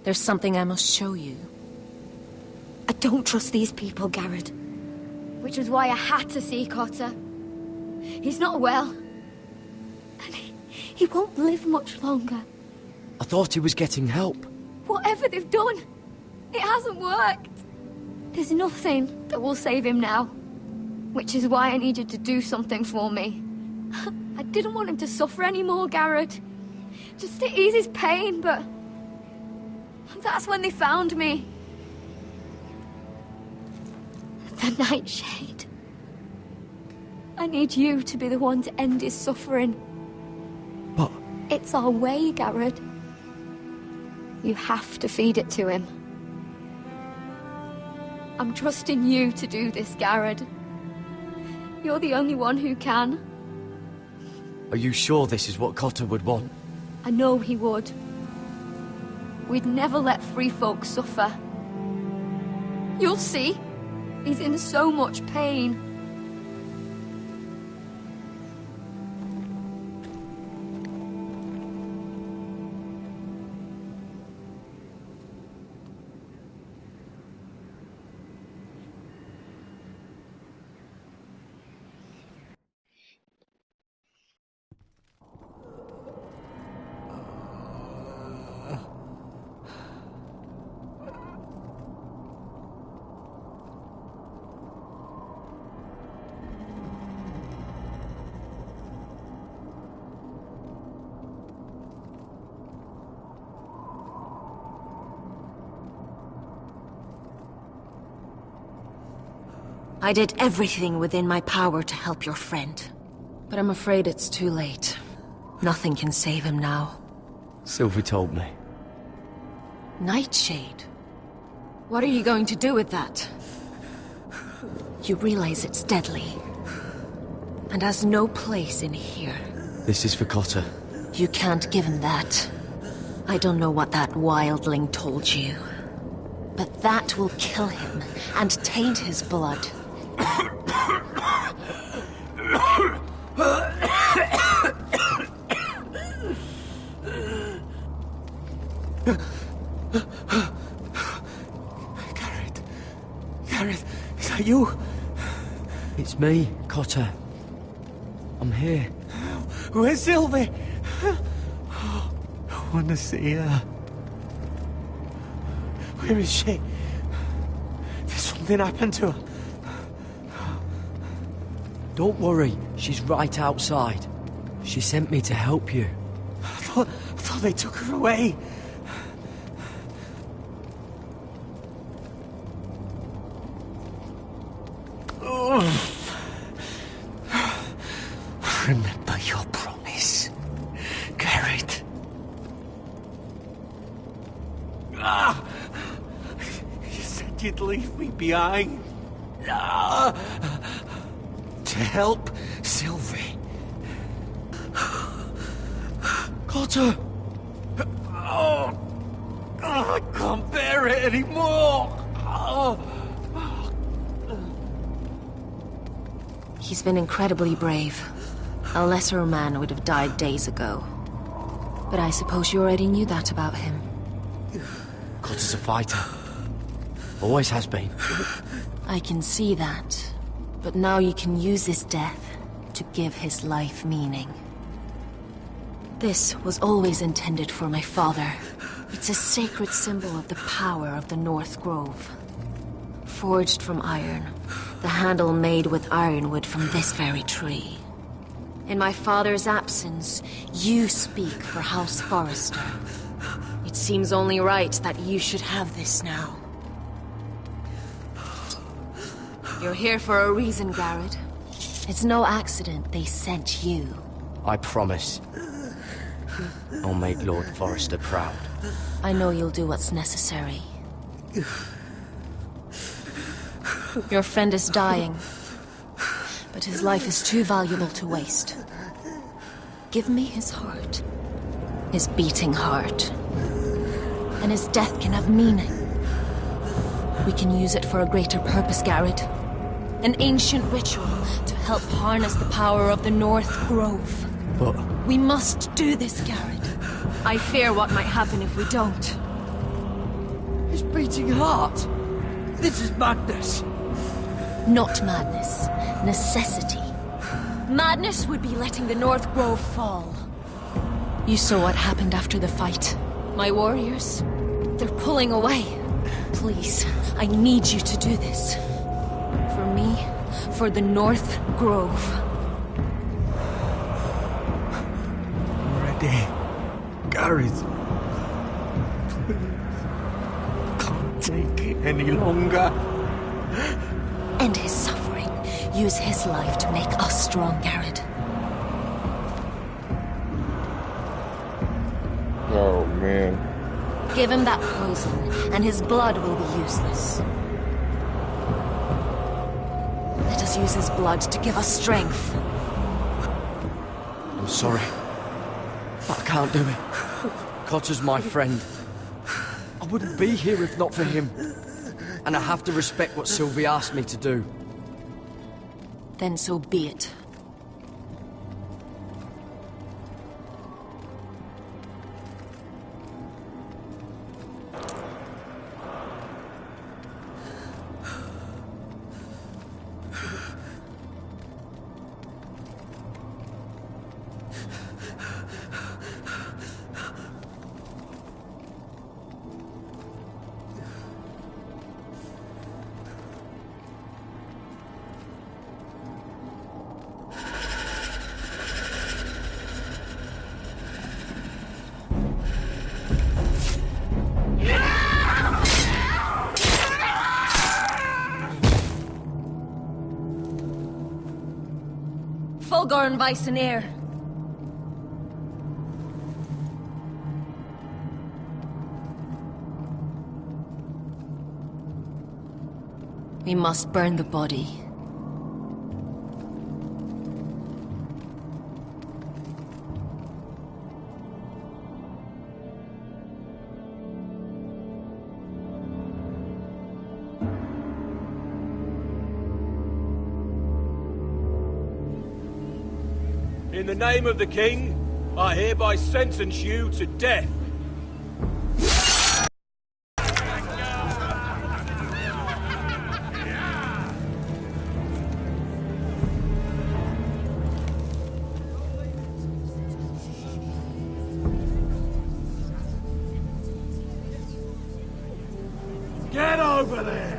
There's something I must show you. I don't trust these people, Garrett. Which was why I had to see Cotter. He's not well. And he won't live much longer. I thought he was getting help. Whatever they've done, it hasn't worked. There's nothing that will save him now. Which is why I need you to do something for me. I didn't want him to suffer anymore, Garrett. Just to ease his pain, but... that's when they found me. The Nightshade. I need you to be the one to end his suffering. But... it's our way, Garrett. You have to feed it to him. I'm trusting you to do this, Garrett. You're the only one who can. Are you sure this is what Cotter would want? I know he would. We'd never let free folk suffer. You'll see. He's in so much pain. I did everything within my power to help your friend. But I'm afraid it's too late. Nothing can save him now. Sylvie told me. Nightshade? What are you going to do with that? You realize it's deadly. And has no place in here. This is for Cotter. You can't give him that. I don't know what that wildling told you. But that will kill him and taint his blood. Garrett, is that you? It's me, Cotter. I'm here. Where's Sylvie? I want to see her. Where is she? Did something happen to her? Don't worry, she's right outside. She sent me to help you. I thought they took her away. Remember your promise, Garrett. You said you'd leave me behind. To help Sylvie. Cotter! I can't bear it anymore. He's been incredibly brave. A lesser man would have died days ago. But I suppose you already knew that about him. Cotter's a fighter. Always has been. I can see that. But now you can use his death to give his life meaning. This was always intended for my father. It's a sacred symbol of the power of the North Grove. Forged from iron, the handle made with ironwood from this very tree. In my father's absence, you speak for House Forrester. It seems only right that you should have this now. You're here for a reason, Garrett. It's no accident they sent you. I promise. I'll make Lord Forrester proud. I know you'll do what's necessary. Your friend is dying, but his life is too valuable to waste. Give me his heart. His beating heart. And his death can have meaning. We can use it for a greater purpose, Garrett. An ancient ritual to help harness the power of the North Grove. But... We must do this, Garrett. I fear what might happen if we don't. His beating heart! This is madness! Not madness. Necessity. Madness would be letting the North Grove fall. You saw what happened after the fight. My warriors, they're pulling away. Please, I need you to do this. For me, for the North Grove. I'm ready. Gareth. Please. Can't take it any longer. End his suffering. Use his life to make us strong, Garrett. Oh, man. Give him that poison, and his blood will be useless. Let us use his blood to give us strength. I'm sorry. But I can't do it. Cotter's my friend. I wouldn't be here if not for him. And I have to respect what Sylvie asked me to do. Then so be it. Fulgorn Weisenair. We must burn the body. In the name of the king, I hereby sentence you to death. Get over there!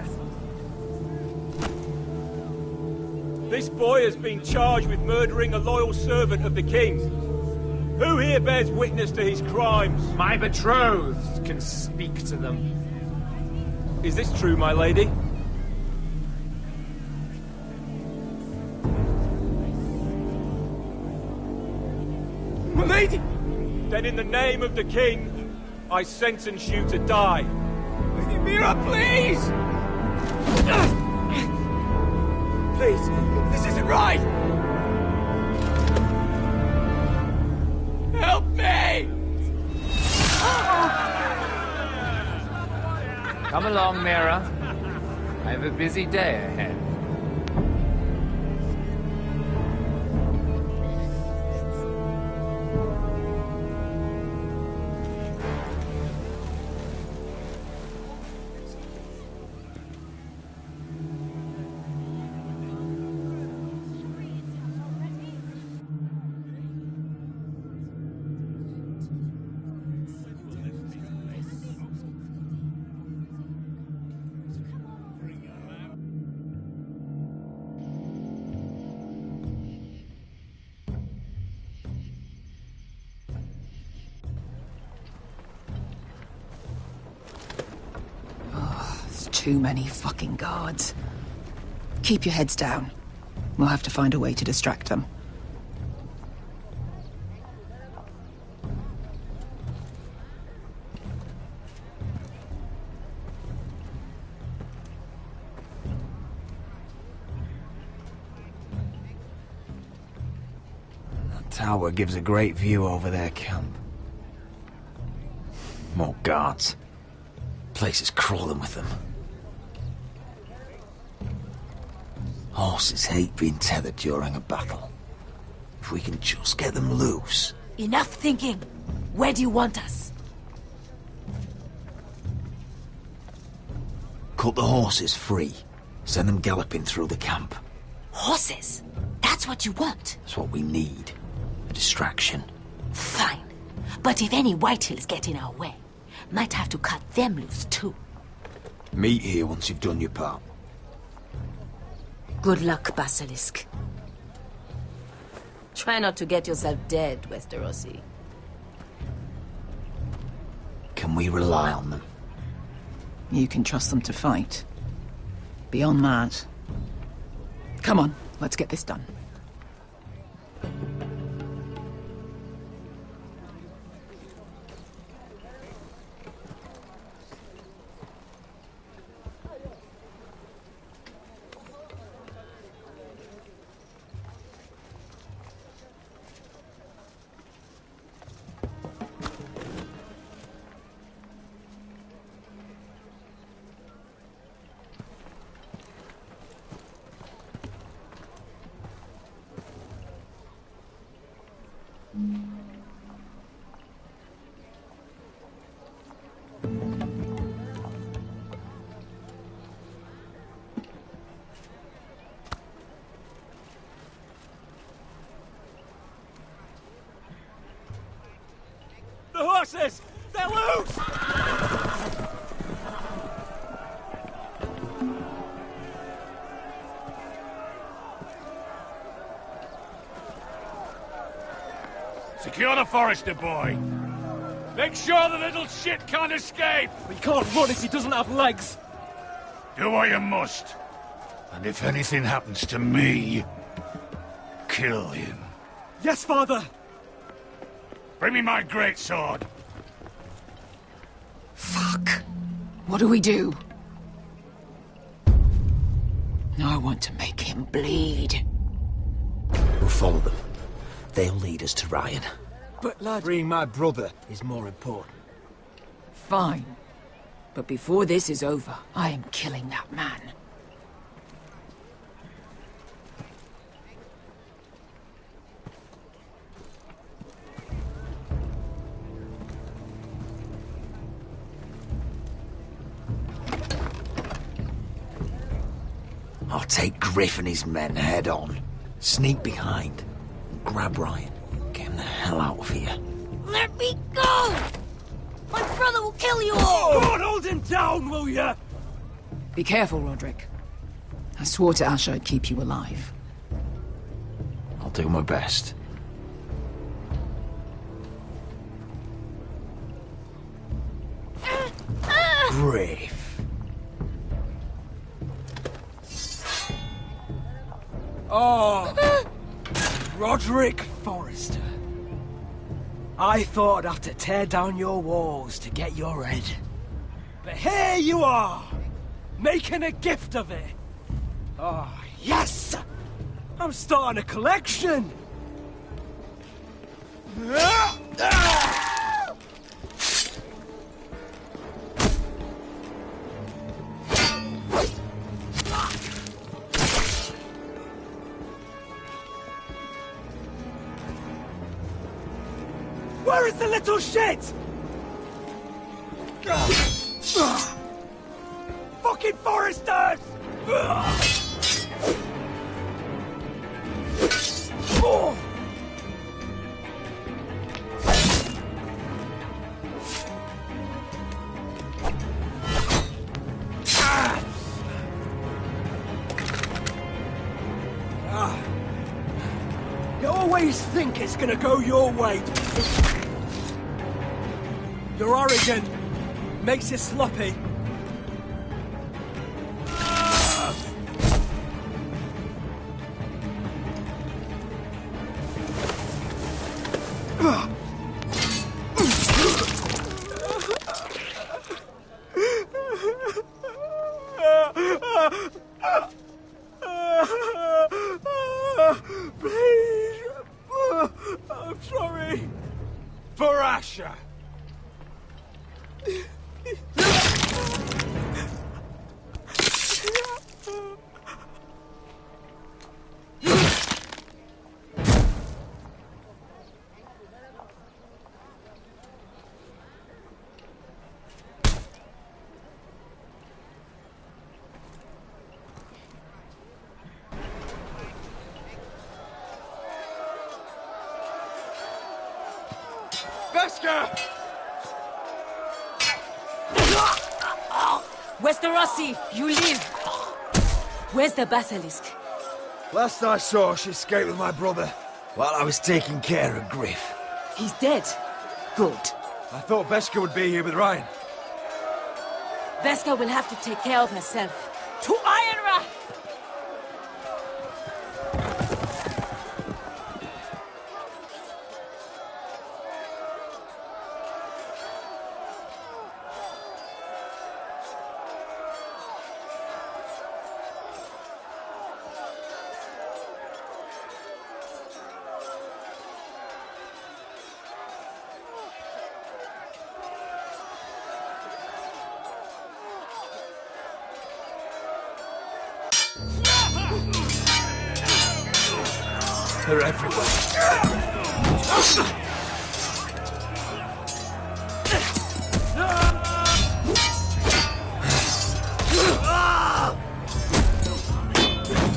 This boy has been charged with murdering a loyal servant of the king. Who here bears witness to his crimes? My betrothed can speak to them. Is this true, my lady? My lady! Then in the name of the king, I sentence you to die. Lady Mira, please! Please, this isn't right! Help me! Come along, Mira. I have a busy day ahead. There's too many fucking guards. Keep your heads down. We'll have to find a way to distract them. The tower gives a great view over their camp. More guards. Place is crawling with them. Horses hate being tethered during a battle. If we can just get them loose... Enough thinking! Where do you want us? Cut the horses free. Send them galloping through the camp. Horses? That's what you want? That's what we need. A distraction. Fine. But if any Whitehills get in our way, might have to cut them loose too. Meet here once you've done your part. Good luck, Basilisk. Try not to get yourself dead, Westerosi. Can we rely on them? You can trust them to fight. Beyond that... Come on, let's get this done. The horses! They're loose! Secure the Forester boy. Make sure the little shit can't escape. We can't run if he doesn't have legs. Do what you must. And if anything happens to me, kill him. Yes, father. Bring me my greatsword. Fuck. What do we do? I want to make him bleed. We'll follow them. They'll lead us to Ryan. But lad... Freeing my brother is more important. Fine. But before this is over, I am killing that man. I'll take Griff and his men head on. Sneak behind. And grab Ryan. Get him the hell out of here. Let me go! My brother will kill you all! God, hold him down, will ya? Be careful, Roderick. I swore to Asher I'd keep you alive. I'll do my best. Griff. Oh, Roderick Forrester. I thought I'd have to tear down your walls to get your head. But here you are, making a gift of it. Oh, yes! I'm starting a collection! Where is the little shit? Fucking Foresters! Oh. You always think it's gonna go your way. You're arrogant. Makes you sloppy. Beskha! Westerosi, you live! Where's the basilisk? Last I saw, she escaped with my brother while I was taking care of Griff. He's dead. Good. I thought Beskha would be here with Ryan. Beskha will have to take care of herself. To Ironra! They're everywhere.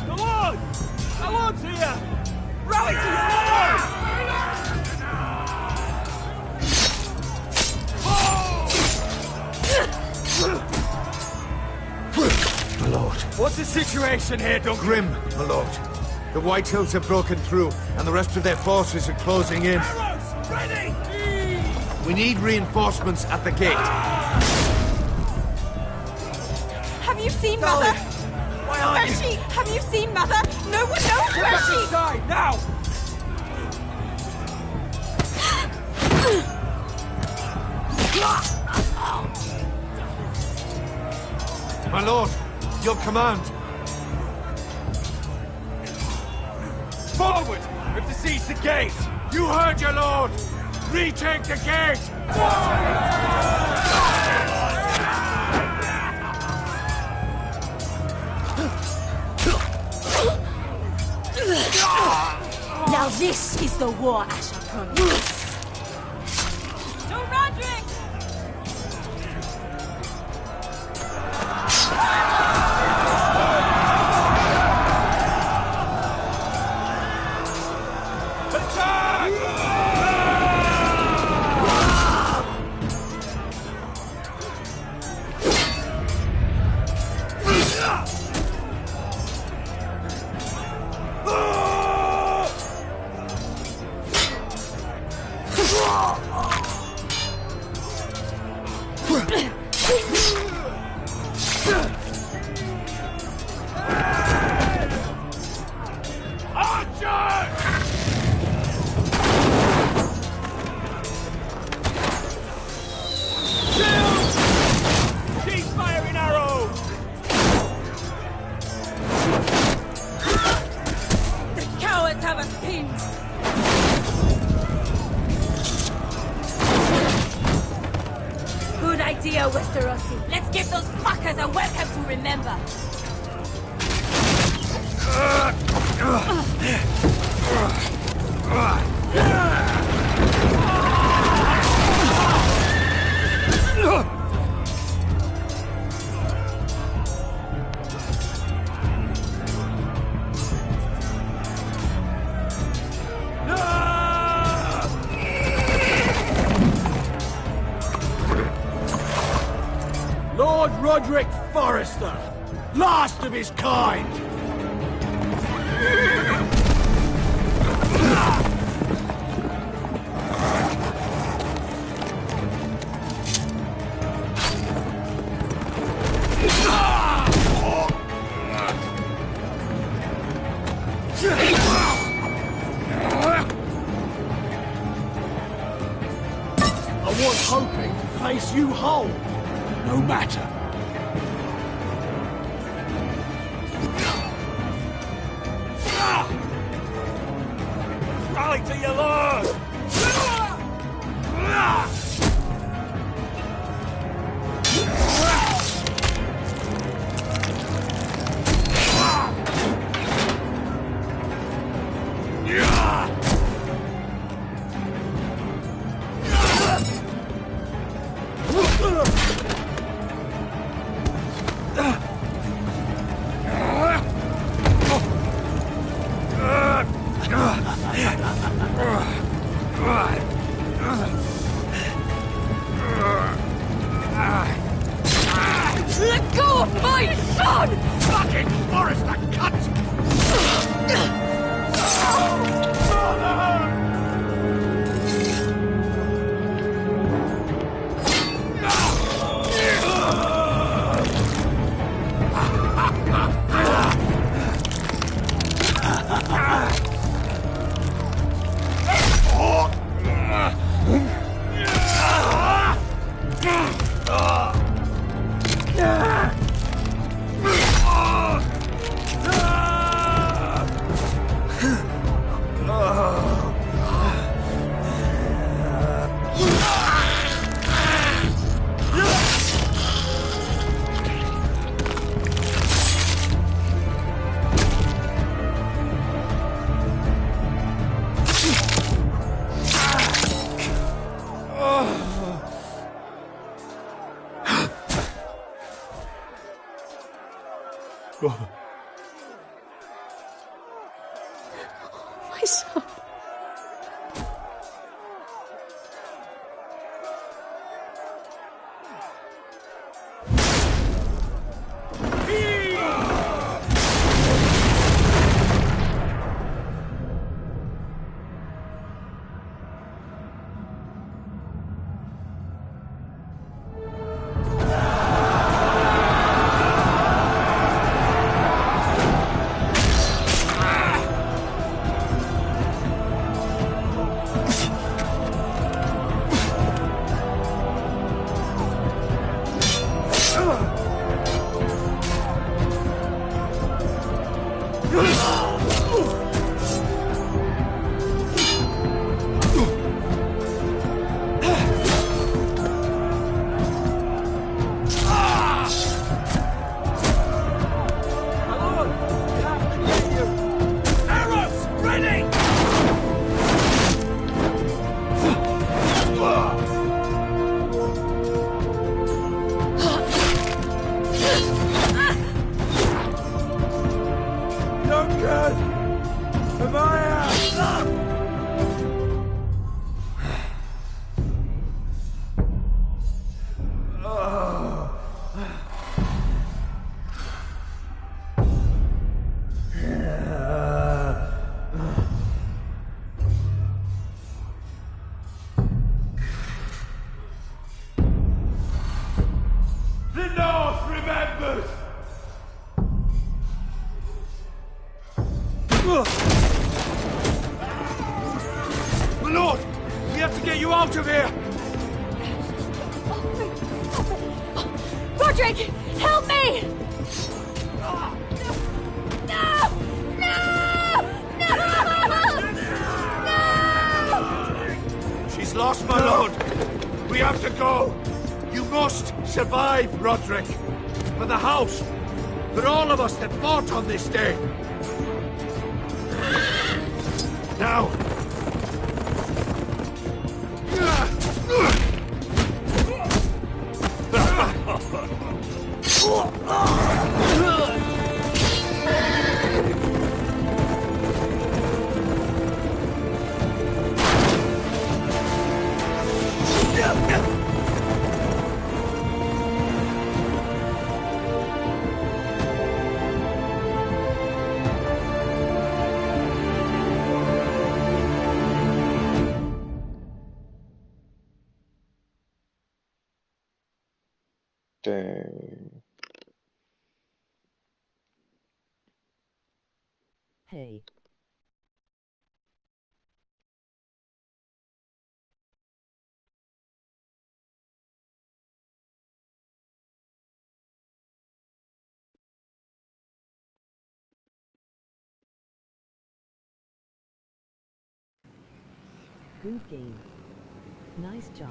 My lord! My lord's here! Rally to your lord! My lord. What's the situation here, Duncan? Grim, my lord. The White Hills have broken through, and the rest of their forces are closing in. Arrows! Ready! We need reinforcements at the gate. Have you seen Mother? Why aren't Where's she? Have you seen Mother? No one knows where she... Inside, now! My lord, your command. Forward! We have to seize the gate! You heard your lord! Retake the gate! Now this is the war Asher promised. To Roderick! Keep firing arrows! The cowards have us pinned! Good idea, Westerosi. Let's give those fuckers a welcome to remember. Lord Roderick Forrester, last of his kind! I was hoping to face you whole. No matter. Rally to your lord! My son! Fucking Forrester, cunt! My son. My lord, we have to get you out of here! Roderick, help me! No! She's lost, my lord! We have to go! You must survive, Roderick! For the house! For all of us that fought on this day! Now! Dang. Hey. Good game. Nice job.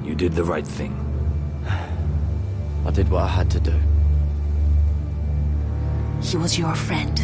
You did the right thing. I did what I had to do. He was your friend.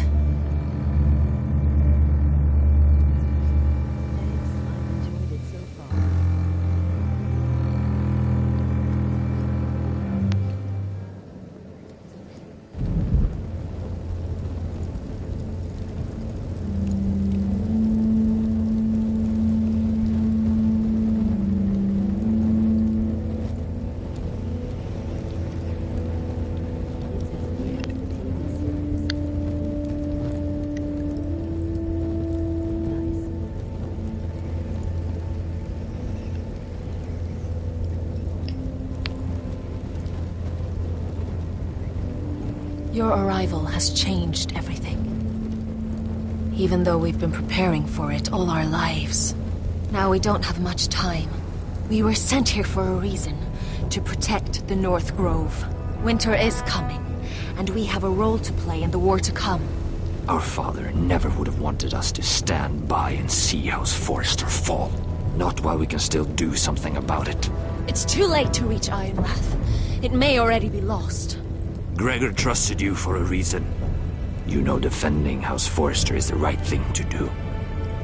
Your arrival has changed everything. Even though we've been preparing for it all our lives. Now we don't have much time. We were sent here for a reason. To protect the North Grove. Winter is coming, and we have a role to play in the war to come. Our father never would have wanted us to stand by and see House Forrester fall. Not while we can still do something about it. It's too late to reach Ironrath. It may already be lost. Gregor trusted you for a reason. You know defending House Forrester is the right thing to do.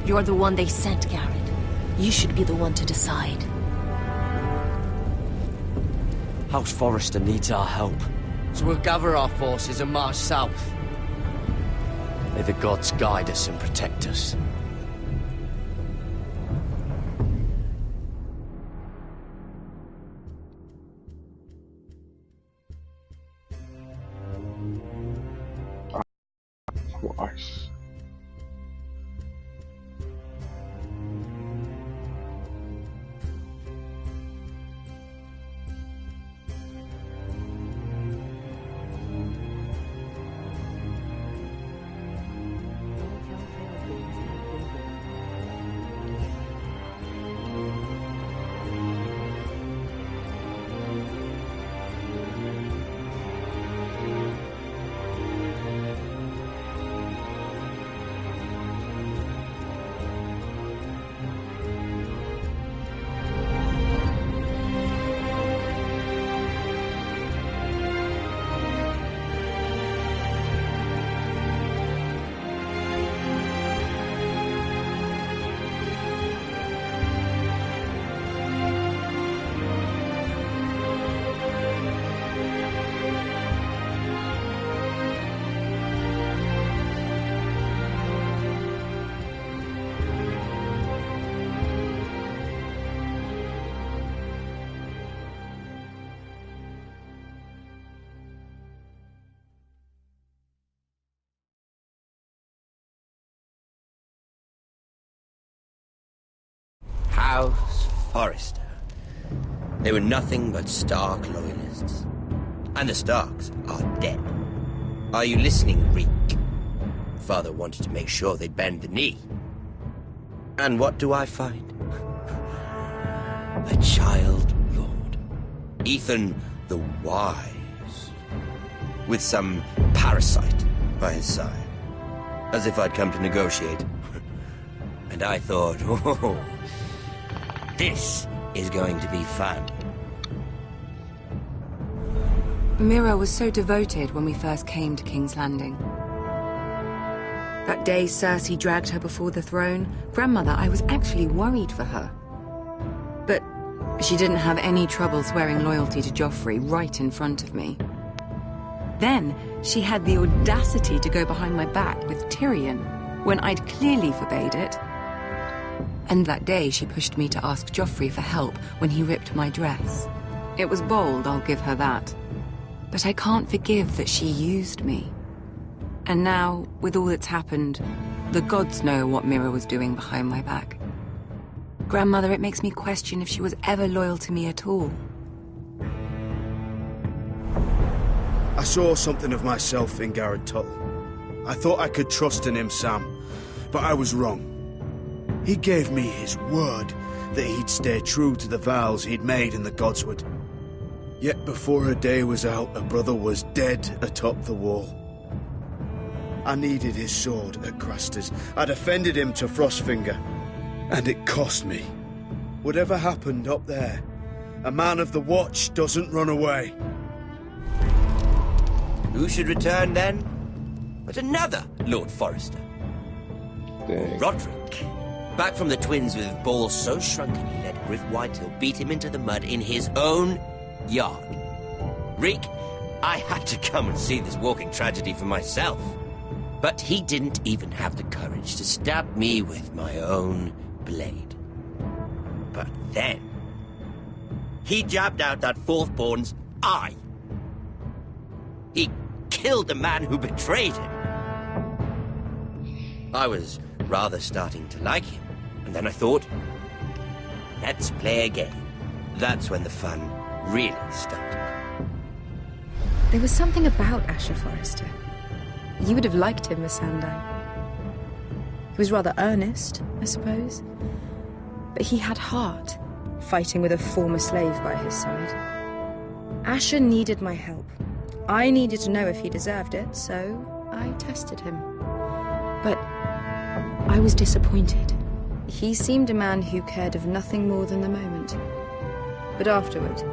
You're the one they sent, Garrett. You should be the one to decide. House Forrester needs our help, so we'll gather our forces and march south. May the gods guide us and protect us. Twice. House Forrester. They were nothing but Stark loyalists. And the Starks are dead. Are you listening, Reek? Father wanted to make sure they'd bend the knee. And what do I find? A child lord. Ethan the Wise. With some parasite by his side. As if I'd come to negotiate. And I thought, oh, this is going to be fun. Mira was so devoted when we first came to King's Landing. That day Cersei dragged her before the throne, Grandmother, I was actually worried for her. But she didn't have any trouble swearing loyalty to Joffrey right in front of me. Then she had the audacity to go behind my back with Tyrion when I'd clearly forbade it. And that day she pushed me to ask Joffrey for help when he ripped my dress. It was bold, I'll give her that. But I can't forgive that she used me. And now, with all that's happened, the gods know what Mira was doing behind my back. Grandmother, it makes me question if she was ever loyal to me at all. I saw something of myself in Garrett Tuttle. I thought I could trust in him, Sam, but I was wrong. He gave me his word that he'd stay true to the vows he'd made in the Godswood. Yet before her day was out, her brother was dead atop the wall. I needed his sword at Craster's. I defended him to Frostfinger, and it cost me. Whatever happened up there, a man of the Watch doesn't run away. Who should return then? But another Lord Forrester. Roderick. Back from the Twins with balls so shrunken he let Griff Whitehill beat him into the mud in his own yard. Reek, I had to come and see this walking tragedy for myself. But he didn't even have the courage to stab me with my own blade. But then, he jabbed out that fourthborn's eye. He killed the man who betrayed him. I was rather starting to like him, and then I thought, let's play a game. That's when the fun really started. There was something about Asher Forrester. You would have liked him, Miss Sandine. He was rather earnest, I suppose. But he had heart, fighting with a former slave by his side. Asher needed my help. I needed to know if he deserved it, so I tested him. But I was disappointed. He seemed a man who cared of nothing more than the moment. But afterward,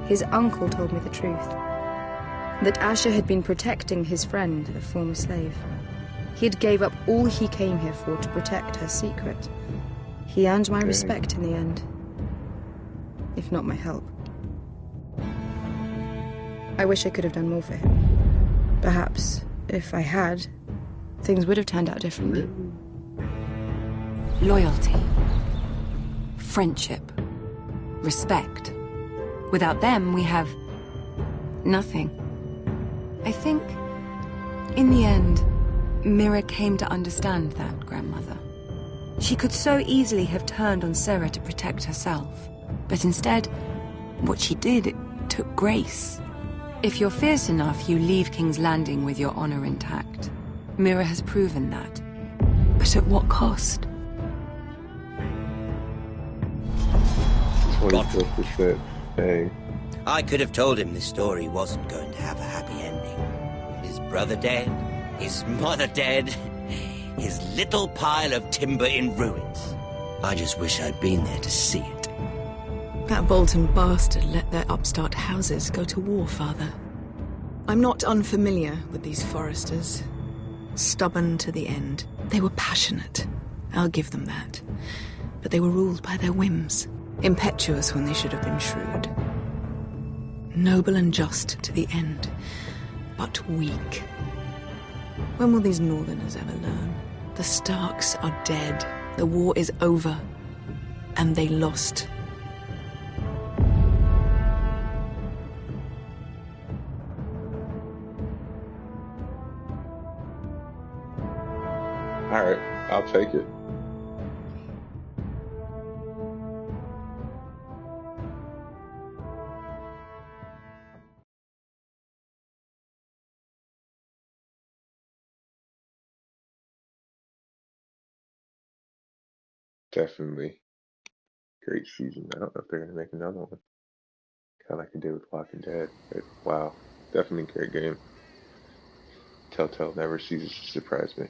his uncle told me the truth. That Asher had been protecting his friend, a former slave. He had gave up all he came here for to protect her secret. He earned my respect in the end. If not my help. I wish I could have done more for him. Perhaps, if I had, things would have turned out differently. Loyalty. Friendship. Respect. Without them, we have nothing. I think, in the end, Mira came to understand that, Grandmother. She could so easily have turned on Sarah to protect herself. But instead, what she did, it took grace. If you're fierce enough, you leave King's Landing with your honor intact. Mira has proven that. But at what cost? 25% thing. I could have told him this story wasn't going to have a happy ending. His brother dead, his mother dead, his little pile of timber in ruins. I just wish I'd been there to see it. That Bolton bastard let their upstart houses go to war, Father. I'm not unfamiliar with these Forresters. Stubborn to the end. They were passionate. I'll give them that. But they were ruled by their whims. Impetuous when they should have been shrewd. Noble and just to the end, but weak. When will these Northerners ever learn? The Starks are dead. The war is over. And they lost. Alright, I'll take it. Definitely great season. I don't know if they're gonna make another one. Kind of like they did with Walking Dead. But wow, definitely great game. Telltale never ceases to surprise me.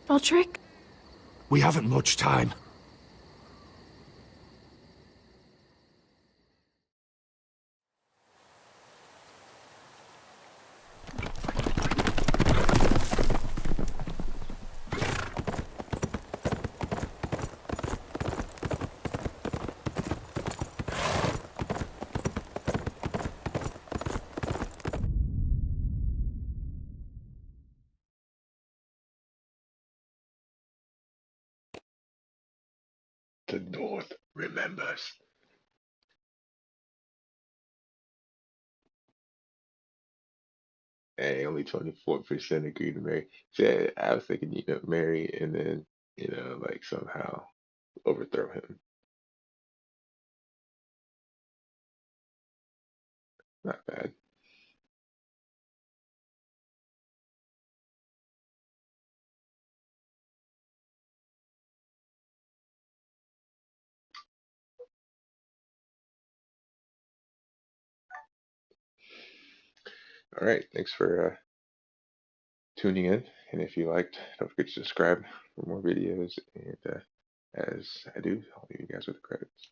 Roderick? We haven't much time. The North remembers. Hey, only 24% agree to marry. See, I was thinking, marry and then, like somehow overthrow him. Not bad. All right, thanks for tuning in. And if you liked, don't forget to subscribe for more videos. And as I do, I'll leave you guys with the credits.